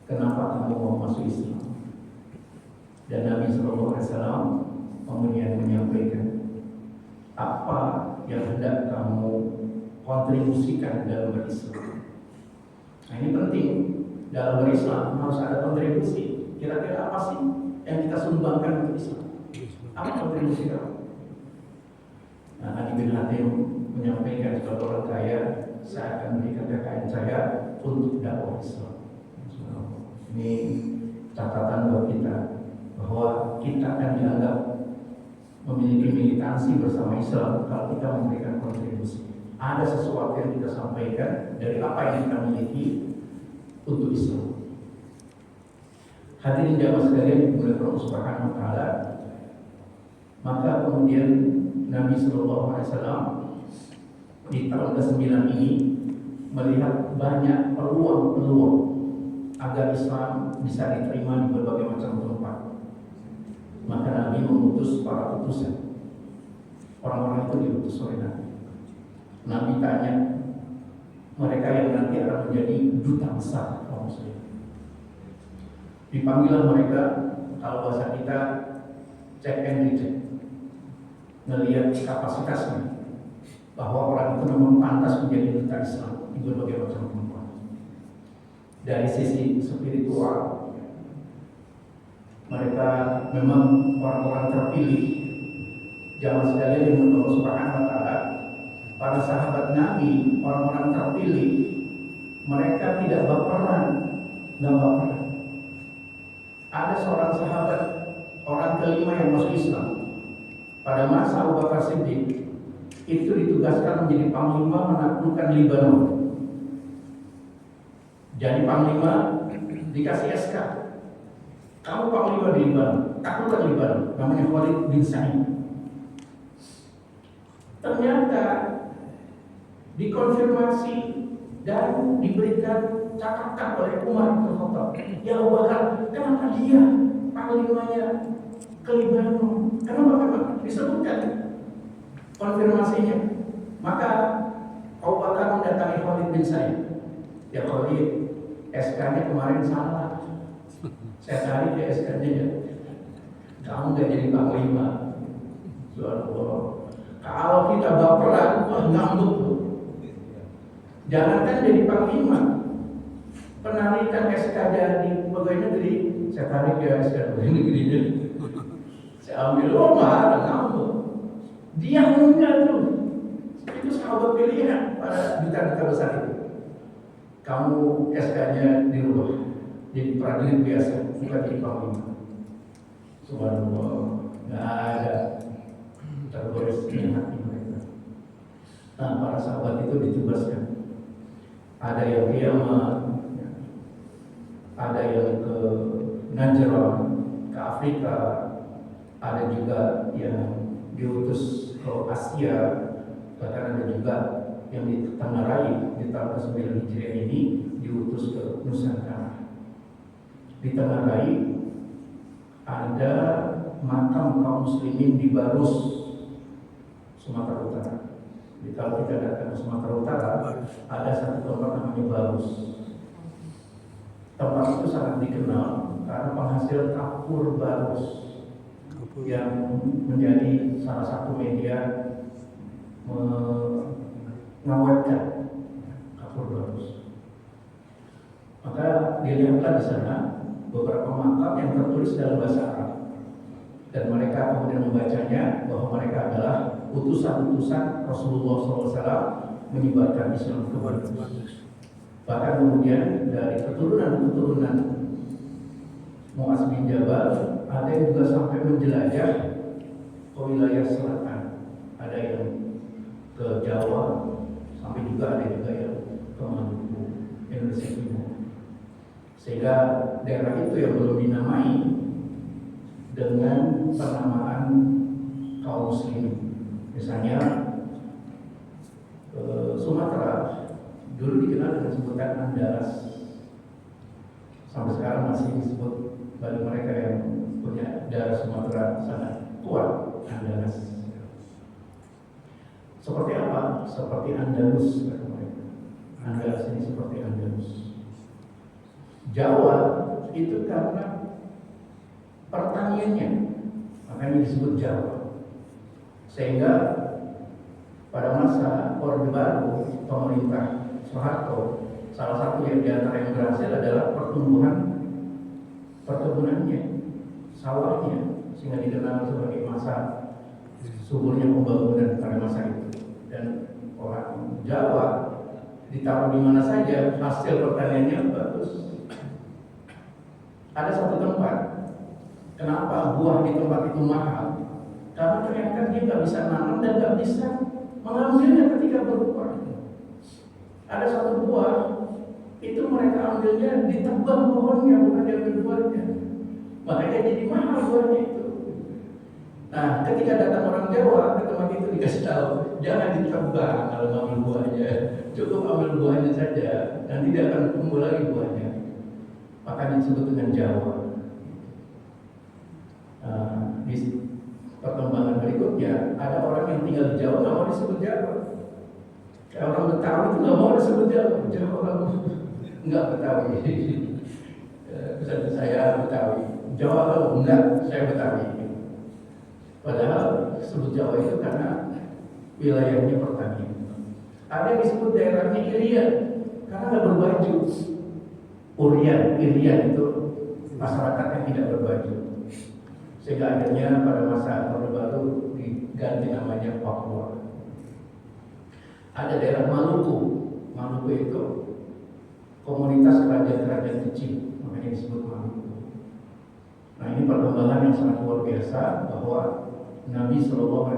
kenapa kamu mau masuk Islam? Dan Nabi SAW kemudian menyampaikan apa yang hendak kamu kontribusikan dalam berislam. Nah, ini penting, dalam berislam harus ada kontribusi. Kira-kira apa sih yang kita sumbangkan untuk Islam? Apa kontribusi kamu? Nah, Ali bin Hatim menyampaikan kepada orang kaya, saya akan berikan kekayaan saya untuk dakwah Islam. Ini catatan buat kita, bahwa kita akan dianggap memiliki militansi bersama Islam kalau kita memberikan kontribusi. Ada sesuatu yang kita sampaikan dari apa yang kita miliki untuk Islam. Hadirin jamaah sekalian oleh Allah Subhanahu wa taala, maka kemudian Nabi Sallallahu Alaihi Wasallam di tahun ke-9 ini melihat banyak peluang-peluang agar Islam bisa diterima di berbagai macam tempat. Maka Nabi mengutus para utusan. Orang-orang itu diutus oleh Nabi. Nabi tanya mereka yang nanti akan menjadi duta besar kaum muslim. Dipanggillah mereka, kalau bahasa kita check and recheck, melihat kapasitasnya, bahwa orang itu memang pantas menjadi duta Islam di berbagai macam tempat. Dari sisi spiritual, mereka memang orang-orang terpilih. Jamaah sekalian yang Allah Subhanahu wa taala, para sahabat Nabi, orang-orang terpilih, mereka tidak baperan, nggak baperan. Ada seorang sahabat, orang kelima yang masuk Islam pada masa Abu Bakar Siddiq, itu ditugaskan menjadi panglima menaklukkan Lebanon. Jadi panglima dikasih SK, kamu panglima di Lebanon, taklukkan Lebanon, namanya Khalid bin Sa'id. Ternyata dikonfirmasi dan diberikan catatan oleh Umar bin Khattab. Ya Abu Bakar, kenapa dia panglimanya ke Lebanon? Kenapa disebutkan konfirmasinya? Maka Abu Bakar mendatangi Khalid bin Sa'id. Ya Khalid, SK-nya kemarin salah. Saya cari ke SK-nya ya. Kamu gak jadi panglima. Subhanallah. Kalau kita baperan, wah ngambek tuh. Jangankan jadi panglima, penarikan SK jadi pegawai negeri, saya tarik ya SK pegawai negerinya. Saya ambil, oh marah, ngambek. Dia enggak tuh. Itu sahabat pilihan pada duta-duta besar itu. Kamu SK-nya dirubah jadi prajurit biasa, bukan jadi panglima. Subhanallah, nggak ada tergores di hati mereka. Nah, para sahabat itu ditugaskan. Ada yang ke Yaman, ada yang ke Najran, ke Afrika, ada juga yang diutus ke Asia, bahkan ada juga yang di Tenggarai di tahun ke-9 Hijriah ini diutus ke Nusantara. Di Tenggarai ada makam kaum muslimin di Barus, Sumatera Utara. Jadi kalau kita datang ke Sumatera Utara, ada satu tempat namanya Barus. Tempat itu sangat dikenal karena penghasil kapur barus yang menjadi salah satu media mengawetkan kapur barus. Maka dilihatlah di sana beberapa makam yang tertulis dalam bahasa Arab, dan mereka kemudian membacanya bahwa mereka adalah utusan-utusan Rasulullah SAW menyebarkan Islam ke Barus. Bahkan kemudian dari keturunan-keturunan Mu'az bin Jabal ada yang juga sampai menjelajah ke wilayah selatan, ada yang ke Jawa, sampai juga ada juga yang ke Maluku, Indonesia Timur. Sehingga daerah itu yang belum dinamai dengan penamaan kaum muslimin. Misalnya Sumatera dulu dikenal dengan sebutan Andalas, sampai sekarang masih disebut bagi mereka yang punya darah Sumatera sangat kuat, Andalas. Seperti apa? Seperti Andalus kata mereka. Andalas ini seperti Andalus. Jawa itu karena pertaniannya, makanya disebut Jawa. Sehingga pada masa Orde Baru, pemerintah Soeharto, salah satu yang diantara yang berhasil adalah perkebunannya, sawahnya, sehingga dikenal sebagai masa suburnya pembangunan pada masa itu. Dan orang Jawa ditaruh di mana saja hasil pertaniannya bagus. Ada satu tempat, kenapa buah di tempat itu mahal? Karena ternyata dia nggak bisa nanam dan nggak bisa mengambilnya ketika berbuah. Ada satu buah, itu mereka ambilnya ditebang pohonnya, bukan diambil buahnya. Makanya jadi mahal buahnya itu. Nah, ketika datang orang Jawa ke tempat itu dikasih tahu, jangan ditebang kalau ngambil buahnya, cukup ambil buahnya saja, dan tidak akan tumbuh lagi buahnya. Maka disebut dengan Jawa. Di perkembangan berikutnya, ada orang yang tinggal di Jawa nggak mau disebut Jawa. Kayak orang Betawi itu nggak mau disebut Jawa. Jawa nggak Betawi. Misalnya saya Betawi, Jawa enggak, saya Betawi. Padahal disebut Jawa itu karena wilayahnya pertanian. Ada yang disebut daerahnya Irian karena nggak berbaju. Irian itu masyarakat yang tidak berbaju. Sehingga akhirnya pada masa Orde Baru diganti namanya Papua. Ada daerah Maluku. Maluku itu komunitas kerajaan-kerajaan kecil, makanya disebut Maluku. Nah, ini perkembangan yang sangat luar biasa bahwa Nabi SAW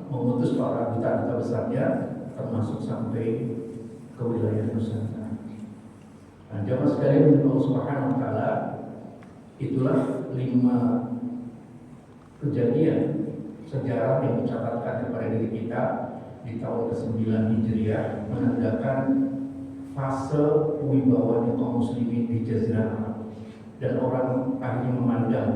mengutus para duta-duta besarnya, termasuk sampai ke wilayah Nusantara. Nah, jamaah sekalian Allah Subhanahu wa Ta'ala, itulah 5 kejadian sejarah yang dicatatkan kepada diri kita di tahun ke-9 Hijriah, menandakan fase wibawanya kaum muslimin di Jazirah Arab. Dan orang akhirnya memandang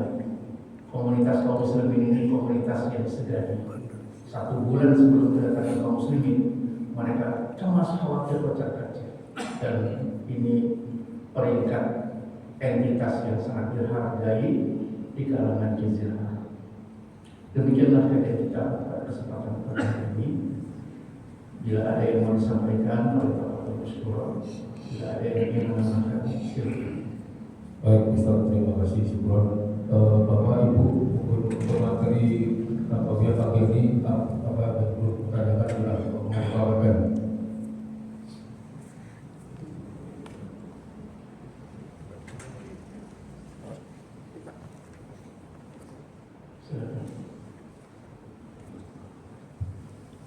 komunitas kaum muslimin ini komunitas yang sederhana. 1 bulan sebelum kedatangan kaum muslimin, mereka cemas, khawatir, bercak-cak. Dan ini peringkat entitas yang sangat dihargai di kalangan Jazirah. Demikianlah kajian kita pada kesempatan kali ini. Bila ada yang mau disampaikan oleh Bapak Syukron, bila ada yang ingin menambahkan, silakan. Baik, Ustaz, terima kasih Syukron. Bapak Ibu, untuk materi apabila pagi ini apa pertanyaan sudah mengabarkan.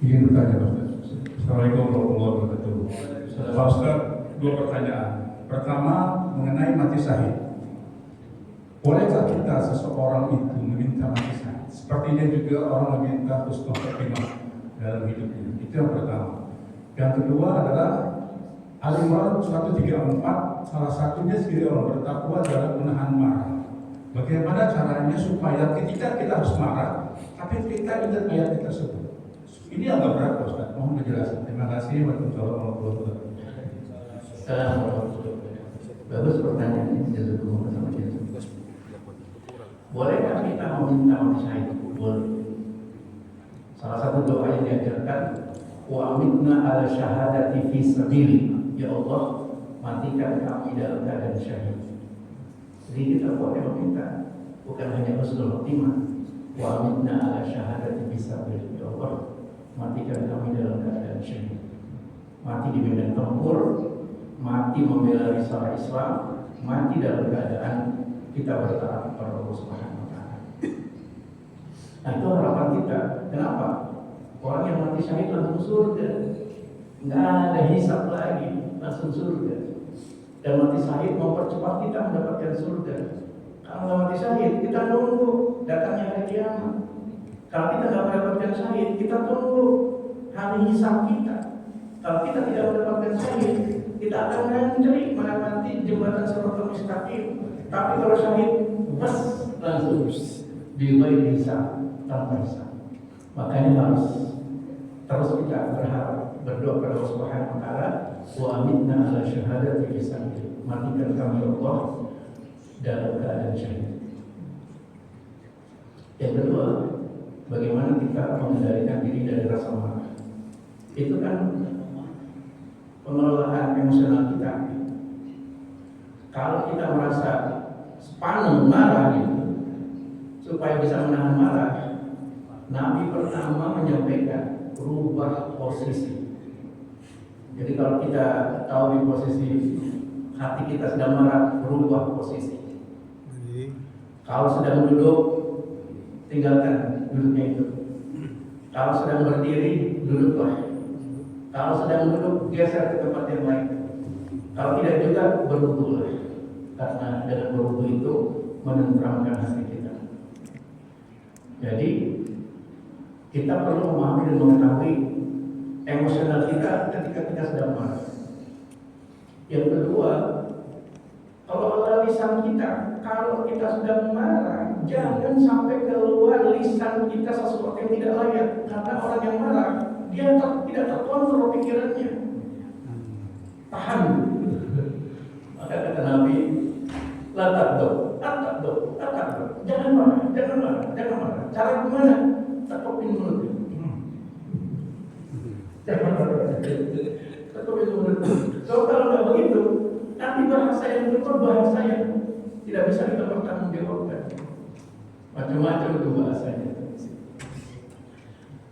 Ingin bertanya, Pak Ustaz. Assalamualaikum warahmatullahi wabarakatuh. Pak Ustaz, 2 pertanyaan. Pertama, mengenai mati syahid. Bolehkah kita seseorang itu meminta mati syahid? Sepertinya juga orang meminta husnul khotimah dalam hidupnya. Itu yang pertama. Yang kedua adalah Al-Imran 134, salah satunya ciri orang bertakwa adalah menahan marah. Bagaimana caranya supaya ketika kita harus marah, tapi kita ingat ayat tersebut? Ini agak berat, Pak Ustaz. Mohon penjelasan. Terima kasih. Wassalamualaikum warahmatullahi wabarakatuh. Assalamualaikum warahmatullahi wabarakatuh. Bagus pertanyaannya, jazakumullah sama dia. Bolehkah kita meminta mati syahid? Boleh. Salah satu doa yang diajarkan, wa amitna ala syahadati fi sabili. Ya Allah, matikan kami dalam keadaan syahid. Jadi kita boleh meminta, bukan hanya husnul khotimah. Wa amitna ala syahadati fi sabili. Ya Allah, matikan kami dalam keadaan syahid. Mati di medan tempur, mati membela risalah Islam, mati dalam keadaan kita bertaat kepada Allah Subhanahu wa taala. Nah, itu harapan kita. Kenapa? Orang yang mati syahid langsung surga. Nggak ada hisab lagi, langsung surga. Dan mati syahid mempercepat kita mendapatkan surga. Kalau nggak mati syahid, kita nunggu datangnya hari kiamat. Kalau kita nggak mendapatkan syahid, kita tunggu hari hisab kita. Kalau kita tidak mendapatkan syahid, kita akan ngantri melewati jembatan Shiratal Mustaqim. Tapi kalau syahid, bas langsung bighairi hisab, tanpa hisab. Makanya harus terus kita berharap, berdoa kepada Allah Subhanahu wa taala, wa amitna ala syahadati fi sabili. Matikan kami ya Allah dalam keadaan syahid. Yang kedua, bagaimana kita mengendalikan diri dari rasa marah. Itu kan pengelolaan emosional kita. Kalau kita merasa sepaneng marah gitu, supaya bisa menahan marah, Nabi pertama menyampaikan rubah posisi. Jadi kalau kita tahu di posisi hati kita sedang marah, rubah posisi. Kalau sedang duduk, tinggalkan duduknya itu. Kalau sedang berdiri, duduklah. Kalau sedang duduk, geser ke tempat yang lain. Kalau tidak juga, berwudu. Karena dengan berwudu itu menenteramkan hati kita. Jadi kita perlu memahami dan mengetahui emosional kita ketika kita sedang marah. Yang kedua, kalau lisan kita, kalau kita sedang marah, jangan sampai keluar lisan kita sesuatu yang tidak layak. Karena orang yang marah, dia tidak terkontrol pikirannya. Tahan. Maka kata Nabi, la takdo, jangan marah. Cara gimana? Tekupin mulut. Jangan marah. Tekupin mulut. So kalau nggak begitu, nanti bahasa yang keluar bahasa yang tidak bisa kita pertanggungjawabkan. Macam-macam itu bahasanya.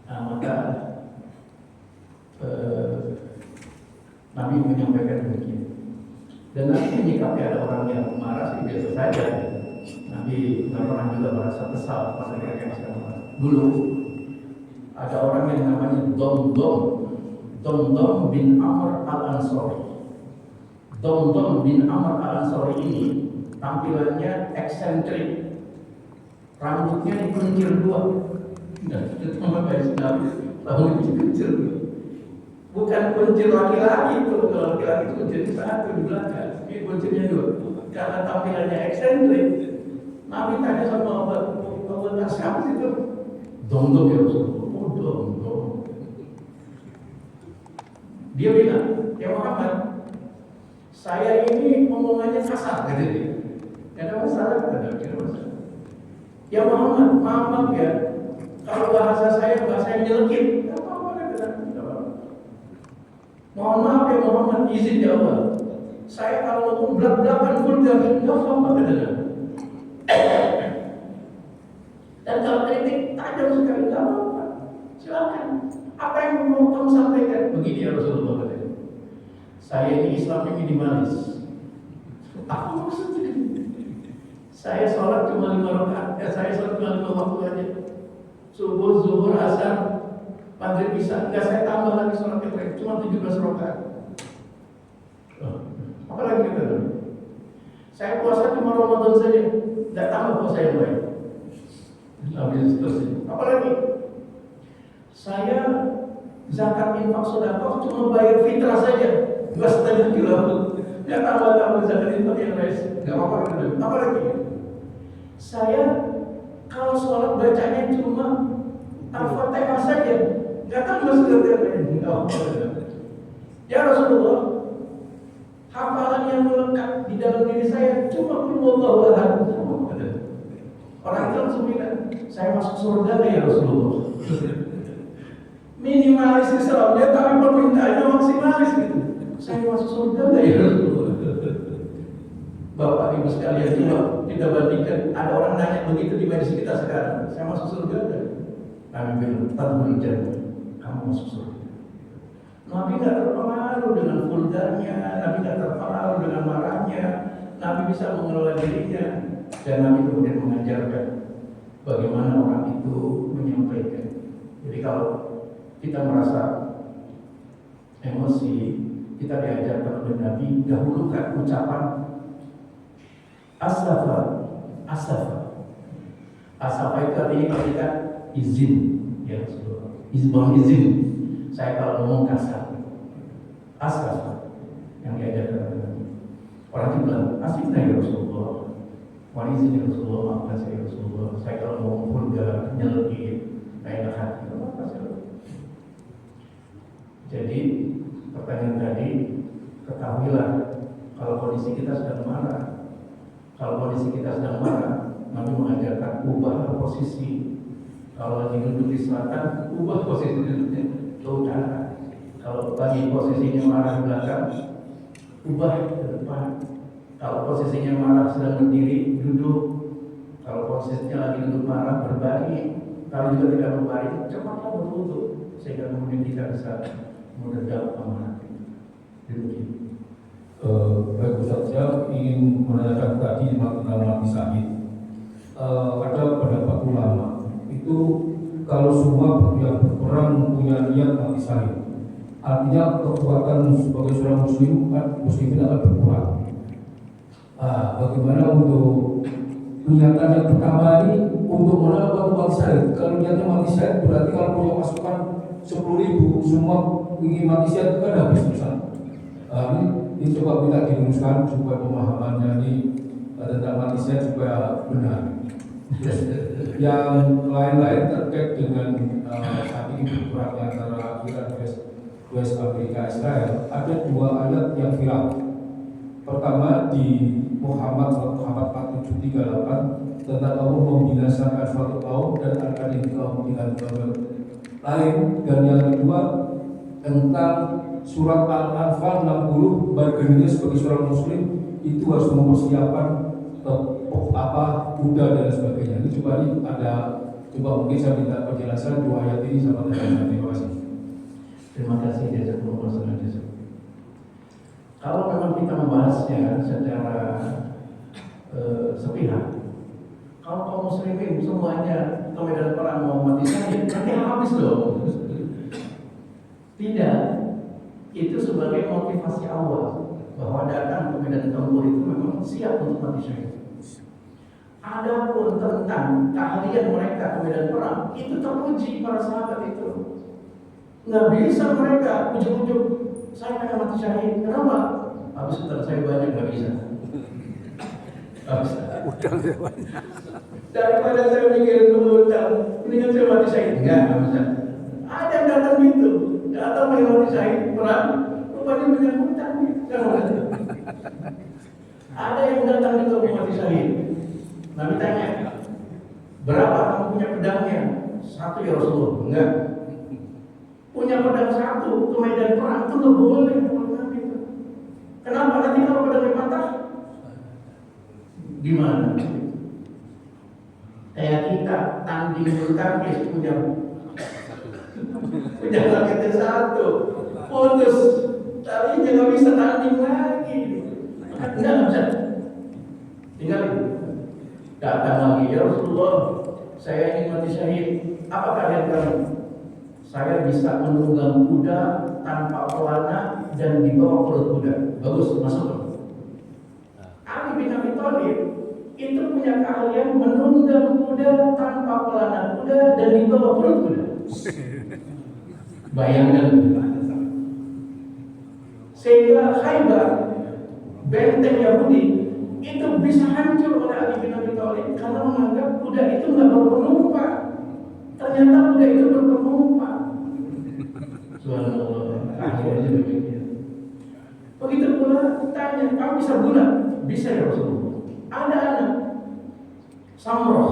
Nah, maka Nabi menyampaikan demikian. Dan Nabi menyikapi ada orang yang marah sih biasa saja. Nabi nggak pernah juga merasa kesal pada mereka yang sedang marah. Dulu ada orang yang namanya Domdom bin Amr al-Ansori. Domdom bin Amr al-Ansori ini tampilannya eksentrik, rambutnya dikuncir dua. Nah, itu sama kayak Nabi, rambutnya dikuncir. Bukan kuncir laki-laki itu, kalau laki-laki itu kuncir satu di belakang, ini kuncirnya dua. Karena tampilannya eksentrik, Nabi tanya sama Allah, siapa itu? Domdom ya Rasulullah. Oh, Domdom. Dia bilang, ya Muhammad, saya ini omongannya kasar, kata dia. Tidak ada masalah, tidak ada masalah. Ya Muhammad, maaf ya, kalau bahasa saya nyelekit, tidak apa-apa, tidak apa-apa. Mohon maaf ya Muhammad, izin ya Allah. Saya kalau ngomong belak-belakan vulgar, tidak apa-apa, kata dia. Dan kalau kritik tajam sekali, tidak apa-apa. Silakan. Apa yang mau kamu sampaikan? Begini ya Rasulullah katanya. Saya ini Islamnya minimalis. Apa maksudnya? Saya sholat cuma 5 rakaat. Saya sholat cuma 5 waktu aja. Subuh, zuhur, asar, maghrib, isya. Enggak, saya tambah lagi sholat yang lain. Cuma 17 rakaat. Apa lagi kita dulu? Saya puasa cuma Ramadan saja. Tidak tambah puasa yang lain. Habis seterusnya. Apa lagi? Saya zakat infak sedekah cuma bayar fitrah saja 2,5 kilo. Nggak tambah zakat infak yang lain. Nggak apa-apa. Apa lagi? Saya kalau sholat bacanya cuma Al-Fatihah saja. Nggak tambah zakat yang lain. Ya Rasulullah, hafalannya yang melekat di dalam diri saya cuma qul huwallahu ahad. Orang itu langsung bilang, saya masuk surga nggak ya Rasulullah? Minimalis Islamnya tapi permintaannya maksimalis gitu. Saya masuk surga nggak ya Rasulullah? Bapak Ibu sekalian, coba kita bandingkan, ada orang nanya begitu di majelis kita sekarang, saya masuk surga nggak? Kami bilang, tadkhulul jannah, kamu masuk surga. Nabi nggak terpengaruh dengan vulgarnya, Nabi nggak terpengaruh dengan marahnya, Nabi bisa mengelola dirinya, dan Nabi kemudian mengajarkan bagaimana orang itu menyampaikan. Jadi kalau kita merasa emosi, kita diajarkan oleh Nabi, dahulukan ucapan asafa, asafa. Asafa itu artinya ketika izin, ya izin. Saya kalau ngomong kasar, asafa yang diajarkan oleh Nabi. Orang itu bilang, asifna ya Rasulullah, mohon izin ya Rasulullah, maafkan saya ya Rasulullah. Saya kalau ngomong vulgar, nyelekit, kayak enak hati, maafkan saya. Jadi pertanyaan tadi, ketahuilah kalau kondisi kita sedang marah. Kalau kondisi kita sedang marah, Nabi mengajarkan ubah posisi. Kalau lagi duduk di selatan, ubah posisi duduknya ke utara. Kalau lagi posisinya marah di belakang, ubah ke depan. Kalau posisinya marah sedang berdiri, duduk. Kalau posisinya lagi duduk marah, berbaring. Kalau juga tidak berbaring, cepatlah berwudu sehingga kemudian kita bisa meredam amarah. Demikian. Baik Ustaz, saya ingin menanyakan tadi tentang mati syahid. Ada pendapat ulama itu kalau semua yang berperang punya niat mati syahid, artinya kekuatan sebagai seorang muslimin akan berkurang. Bagaimana untuk niatan yang pertama ini untuk melakukan mati syahid? Kalau niatnya mati syahid berarti kalau punya pasukan 10.000 semua ingin mati syahid itu kan habis Ustaz. Ini coba kita dirumuskan supaya pemahamannya ini tentang mati syahid supaya benar. Yang lain-lain terkait dengan saat ini berperang antara Iran West Amerika Israel, ada dua ayat yang viral. Pertama di Muhammad 4738 tentang Allah membinasakan suatu kaum dan akan kaum dengan kaum lain, dan yang kedua tentang surat Al-Anfal 60 bagiannya sebagai seorang muslim itu harus mempersiapkan kuda dan sebagainya. Ini coba mungkin saya minta penjelasan dua ayat ini sama dengan terima kasih. Terima kasih jazakumullah khairan. Kalau memang kita membahasnya secara sepihak, kalau kaum muslimin semuanya ke medan perang mau mati syahid, nanti habis dong. Tidak. Itu sebagai motivasi awal bahwa datang ke medan tempur itu memang siap untuk mati syahid. Adapun tentang keahlian mereka ke medan perang, itu teruji para sahabat itu. Nggak bisa mereka ujuk-ujuk saya pengen mati syahid. Kenapa? Habis utang saya banyak, nggak bisa. Utang saya banyak. Daripada saya mikirin utang, mendingan saya mati syahid. Nggak bisa. Ada yang datang gitu. Datang pengen mati syahid perang, rupanya banyak hutang. Ada yang datang itu mau mati syahid. Nabi tanya, berapa kamu punya pedangnya? 1 ya Rasulullah. Enggak. Punya pedang 1 ke medan perang itu nggak boleh. Kenapa? Nanti kalau pedangnya patah, gimana? Kayak kita tanding bulu tangkis punya raketnya 1, putus, talinya nggak bisa tanding lagi. Enggak bisa. Tinggalin. Datang lagi, ya Rasulullah, saya ingin mati syahid. Apa kalian kamu? Saya bisa menunggang kuda tanpa pelana dan dibawa perut kuda. Bagus, masuk. Ali bin Abi Thalib itu punya keahlian menunggang kuda tanpa pelana kuda dan dibawa perut kuda. Bayangkan. Sehingga Khaybar, benteng Yahudi, itu bisa hancur oleh Ali bin Abi Thalib karena menganggap kuda itu nggak berpenumpang. Ternyata kuda itu berpenumpang. Subhanallah, akhirnya demikian. Begitu pula tanya tanya, kamu bisa bulat? Bisa ya Rasulullah. Ada anak Samroh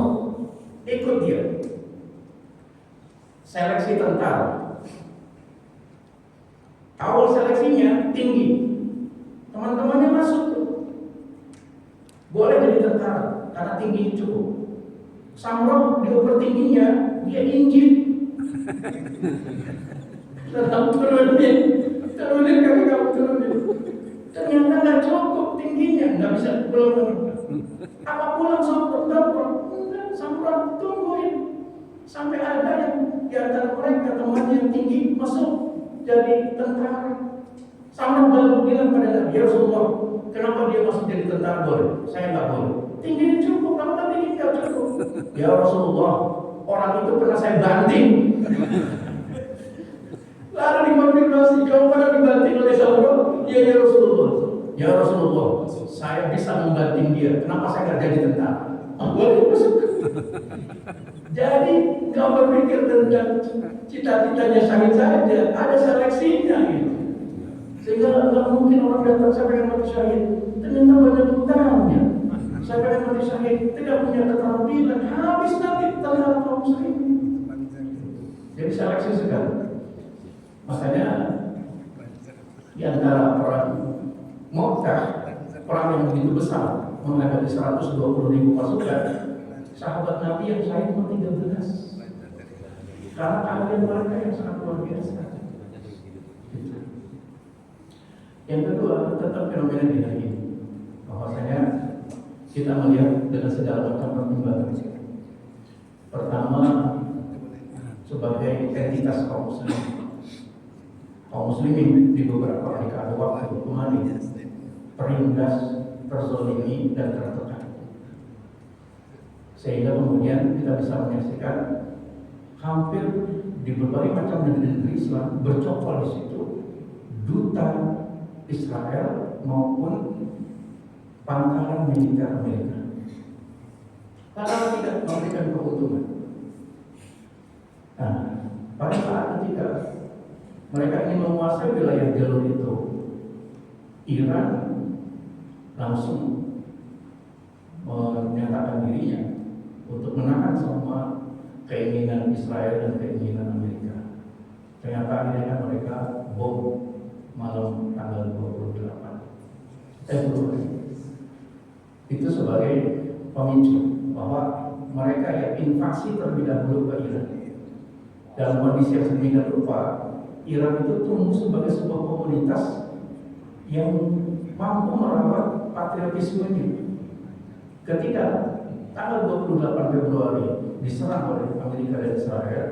ikut dia seleksi tentara. Awal seleksinya tinggi, teman-temannya masuk tuh, boleh jadi tentara karena tingginya cukup. Samroh diukur tingginya, dia injil. Turunin kami kamu turunin. Ternyata nggak cukup tingginya, nggak bisa pulang. Apa pulang Samroh tungguin sampai ada yang di antara mereka temannya yang tinggi masuk jadi tentara. Samroh baru bilang pada Nabi, ya Rasulullah, kenapa dia masuk jadi tentara boleh? Saya nggak boleh. Tingginya cukup, kamu kan tinggi nggak cukup. Ya Rasulullah, orang itu pernah saya banting. Lalu dikonfirmasi, kamu pernah dibanting oleh Samroh? Iya ya Rasulullah. Ya Rasulullah, saya bisa membanting dia. Kenapa saya nggak jadi tentara? Boleh masuk. Jadi nggak berpikir tentang cita-citanya syahid saja, ada seleksinya gitu. Sehingga nggak mungkin orang datang saya pengen mati syahid, ternyata banyak utangnya. Saya pengen mati syahid, tidak punya keterampilan, habis nanti tentara kaum muslimin. Jadi seleksi sekali. Makanya di antara orang Mokkah, perang yang begitu besar menghadapi 120.000 pasukan, sahabat Nabi yang syahid cuma 13. Karena keahlian mereka yang sangat luar biasa. Yang kedua, tentang fenomena di hari ini, bahwasanya kita melihat dengan segala macam pertimbangan. Pertama, sebagai entitas kaum muslimin di beberapa dekade waktu kemarin terindas, terzolimi dan tertekan, sehingga kemudian kita bisa menyaksikan hampir di berbagai macam negeri Islam bercokol di situ duta Israel maupun pangkalan militer Amerika karena tidak memberikan keuntungan. Nah, pada saat ketika mereka ingin menguasai wilayah jalur itu, Iran langsung menyatakan dirinya untuk menahan semua keinginan Israel dan keinginan Amerika. Ternyata akhirnya mereka bom malam tanggal 28 Februari. Itu sebagai pemicu bahwa mereka yang invasi terlebih dahulu ke Iran. Dalam kondisi yang sedemikian rupa, Iran itu tumbuh sebagai sebuah komunitas yang mampu merawat patriotismenya. Ketika tanggal 28 Februari diserang oleh Amerika dan Israel,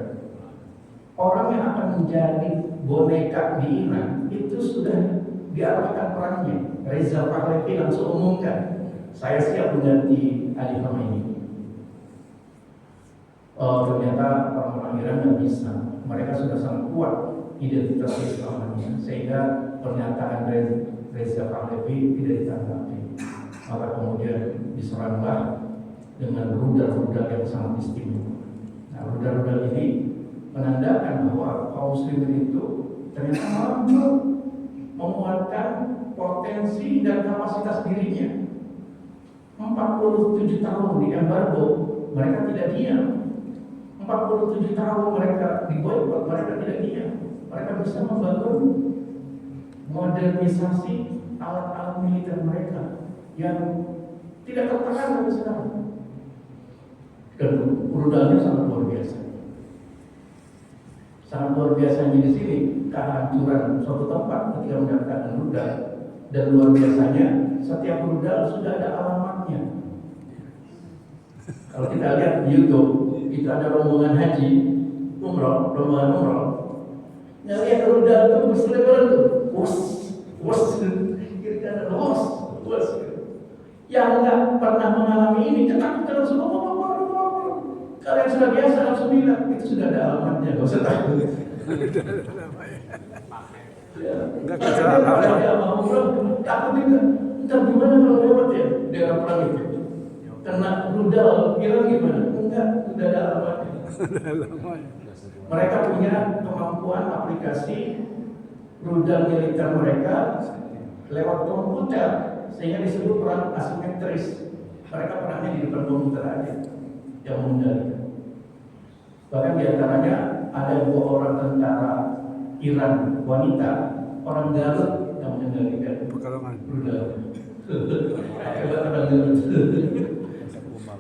orang yang akan menjadi boneka di Iran itu sudah diarahkan perannya. Reza Pahlavi langsung umumkan, saya siap mengganti Ali Khamenei. Ternyata orang-orang Iran nggak bisa. Mereka sudah sangat kuat identitas Islamnya, sehingga pernyataan Reza Pahlavi tidak ditanggapi. Maka kemudian diseranglah dengan rudal-rudal yang sangat istimewa. Nah, rudal-rudal ini menandakan bahwa kaum muslimin itu ternyata mampu menguatkan potensi dan kapasitas dirinya. 47 tahun di embargo, mereka tidak diam. 47 tahun mereka diboykot, mereka tidak diam. Mereka bisa membangun modernisasi alat-alat militer mereka yang tidak tertekan sampai sekarang. Dan rudalnya sangat luar biasa. Sangat luar biasanya di sini kehancuran suatu tempat ketika mendapatkan rudal, dan luar biasanya setiap rudal sudah ada alamatnya. Kalau kita lihat di YouTube, itu ada rombongan haji, rombongan umroh. Ngelihat rudal itu berselebaran tuh, kiri kanan, Yang nggak pernah mengalami ini ketakutan langsung kalau yang sudah biasa langsung bilang itu sudah ada alamatnya, nggak usah takut. Nggak bisa takut juga. Entar gimana kalau lewat ya daerah perang itu? Kena rudal Iran gimana? Enggak, sudah ada alamatnya. Mereka punya kemampuan aplikasi rudal militer mereka lewat komputer, sehingga disebut perang asimetris. Mereka perangnya di depan komputer aja yang mengendalikan. Bahkan diantaranya ada 2 orang tentara Iran wanita, orang Garut yang mengendalikan Pekalongan. Hebat orang Garut.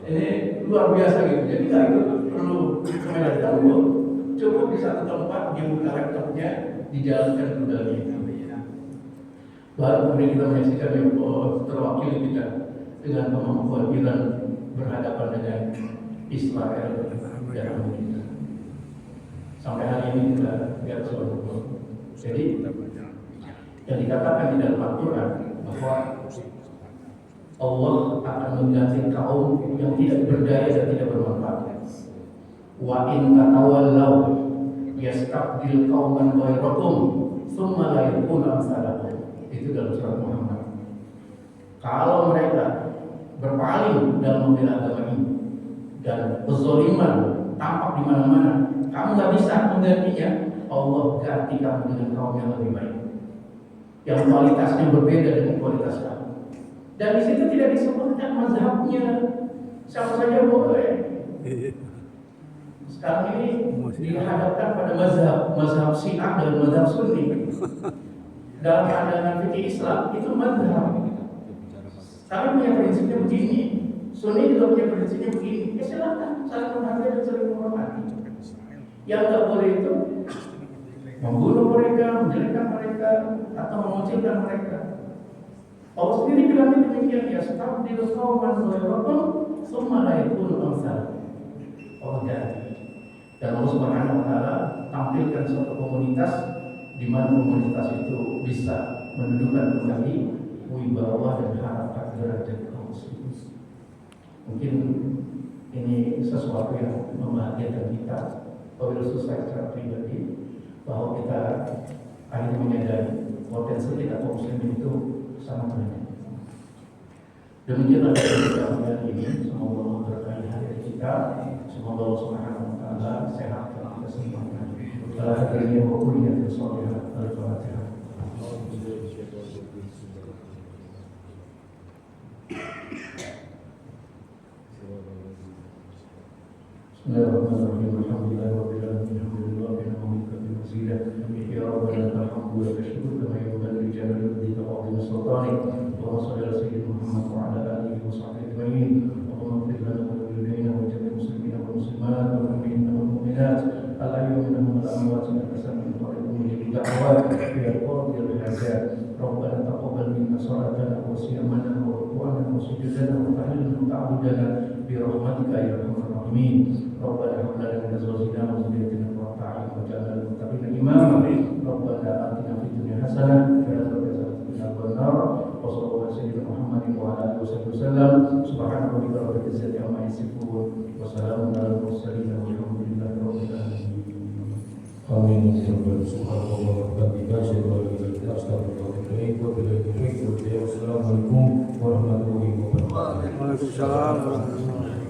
Ini luar biasa gitu. Jadi nggak itu perlu kemedan tempur, cukup di satu tempat dia buka laptopnya, dijalankan rudalnya. Baru kemudian kita menyaksikan yang terwakili kita dengan kemampuan Iran berhadapan dengan Israel dan Amerika. Sampai hari ini kita lihat seluruh. Jadi yang dikatakan di dalam Al-Quran bahwa Allah akan mengganti kaum yang tidak berdaya dan tidak bermanfaat. Wa in tatawallaw yastabdil qauman ghairakum tsumma la yakunu amsalakum. Itu dalam surat Muhammad. Kalau mereka berpaling dalam membela agama ini dan kezaliman tampak di mana-mana, kamu nggak bisa menggantinya. Allah ganti kamu dengan kaum yang lebih baik, yang kualitasnya berbeda dengan kualitas kamu. Dan di situ tidak disebutkan mazhabnya, siapa saja boleh. Sekarang ini dihadapkan pada mazhab Syiah dan mazhab Sunni. Dalam pandangan fikih Islam itu mazhab. Kami punya prinsipnya begini, Sunni juga punya prinsipnya begini. Ya silakan saling menghargai dan saling menghormati. Yang nggak boleh itu membunuh mereka, menjelekkan mereka, atau mengucilkan mereka. Allah sendiri bilang demikian, ya stabdil qauman ghairakum tsumma la yakunu amsal. Allah ganti. Dan Allah Subhanahu wa taala tampilkan suatu komunitas di mana komunitas itu bisa mendudukan kembali wibawa dan harkat derajat kaum muslimin. Mungkin ini sesuatu yang membahagiakan kita, wabil saya secara pribadi, bahwa kita akhirnya menyadari potensi kita kaum muslimin itu sangat banyak. Demikianlah kita hari ini. Semoga Allah berkahi hati kita. Semoga Allah Subhanahu wa taala sehat dan kesehatan. Alhamdulillah wa kulliyatin shalihah. Al-Fatihah. Bismillahirrahmanirrahim. Alhamdulillahirabbil alamin. Alhamdulillahi hamdan katsiran. Ya Rabbana lakal hamdu wa syukru kama yanbaghi li jalali wajhika wa 'azimi sultanik. Allahumma shalli ala sayyidina Muhammad wa 'ala alihi wa sahbihi ajma'in. Allahumma ighfir lana wa liwalidayna wa jami'il muslimina wal muslimat wal mu'minina wal mu'minat al-ahya'i minhum wal amwat innaka sami'un qaribun mujibud da'wat ya qadil hajat. Rabbana taqabbal minna salatana wa siyamana wa ruku'ana wa sujudana wa tahlilana wa ta'budana bi rahmatika ya arhamar rahimin. Rabbana hab lana min azwajina wa dhurriyyatina qurrata a'yun waj'alna lil muttaqina imama. Rabbana atina fid dunya hasanah wa fil akhirati hasanah wa qina adzabannar. Wa sallallahu ala sayyidina Muhammadin wa ala alihi wasallam. Subhana rabbika rabbil izzati amma yasifun wa salamun alal mursalin walhamdulillahi rabbil alamin. Amin. Subhanallah wa bihamdihi Assalamualaikum warahmatullahi wabarakatuh. Waalaikumsalam warahmatullahi wabarakatuh.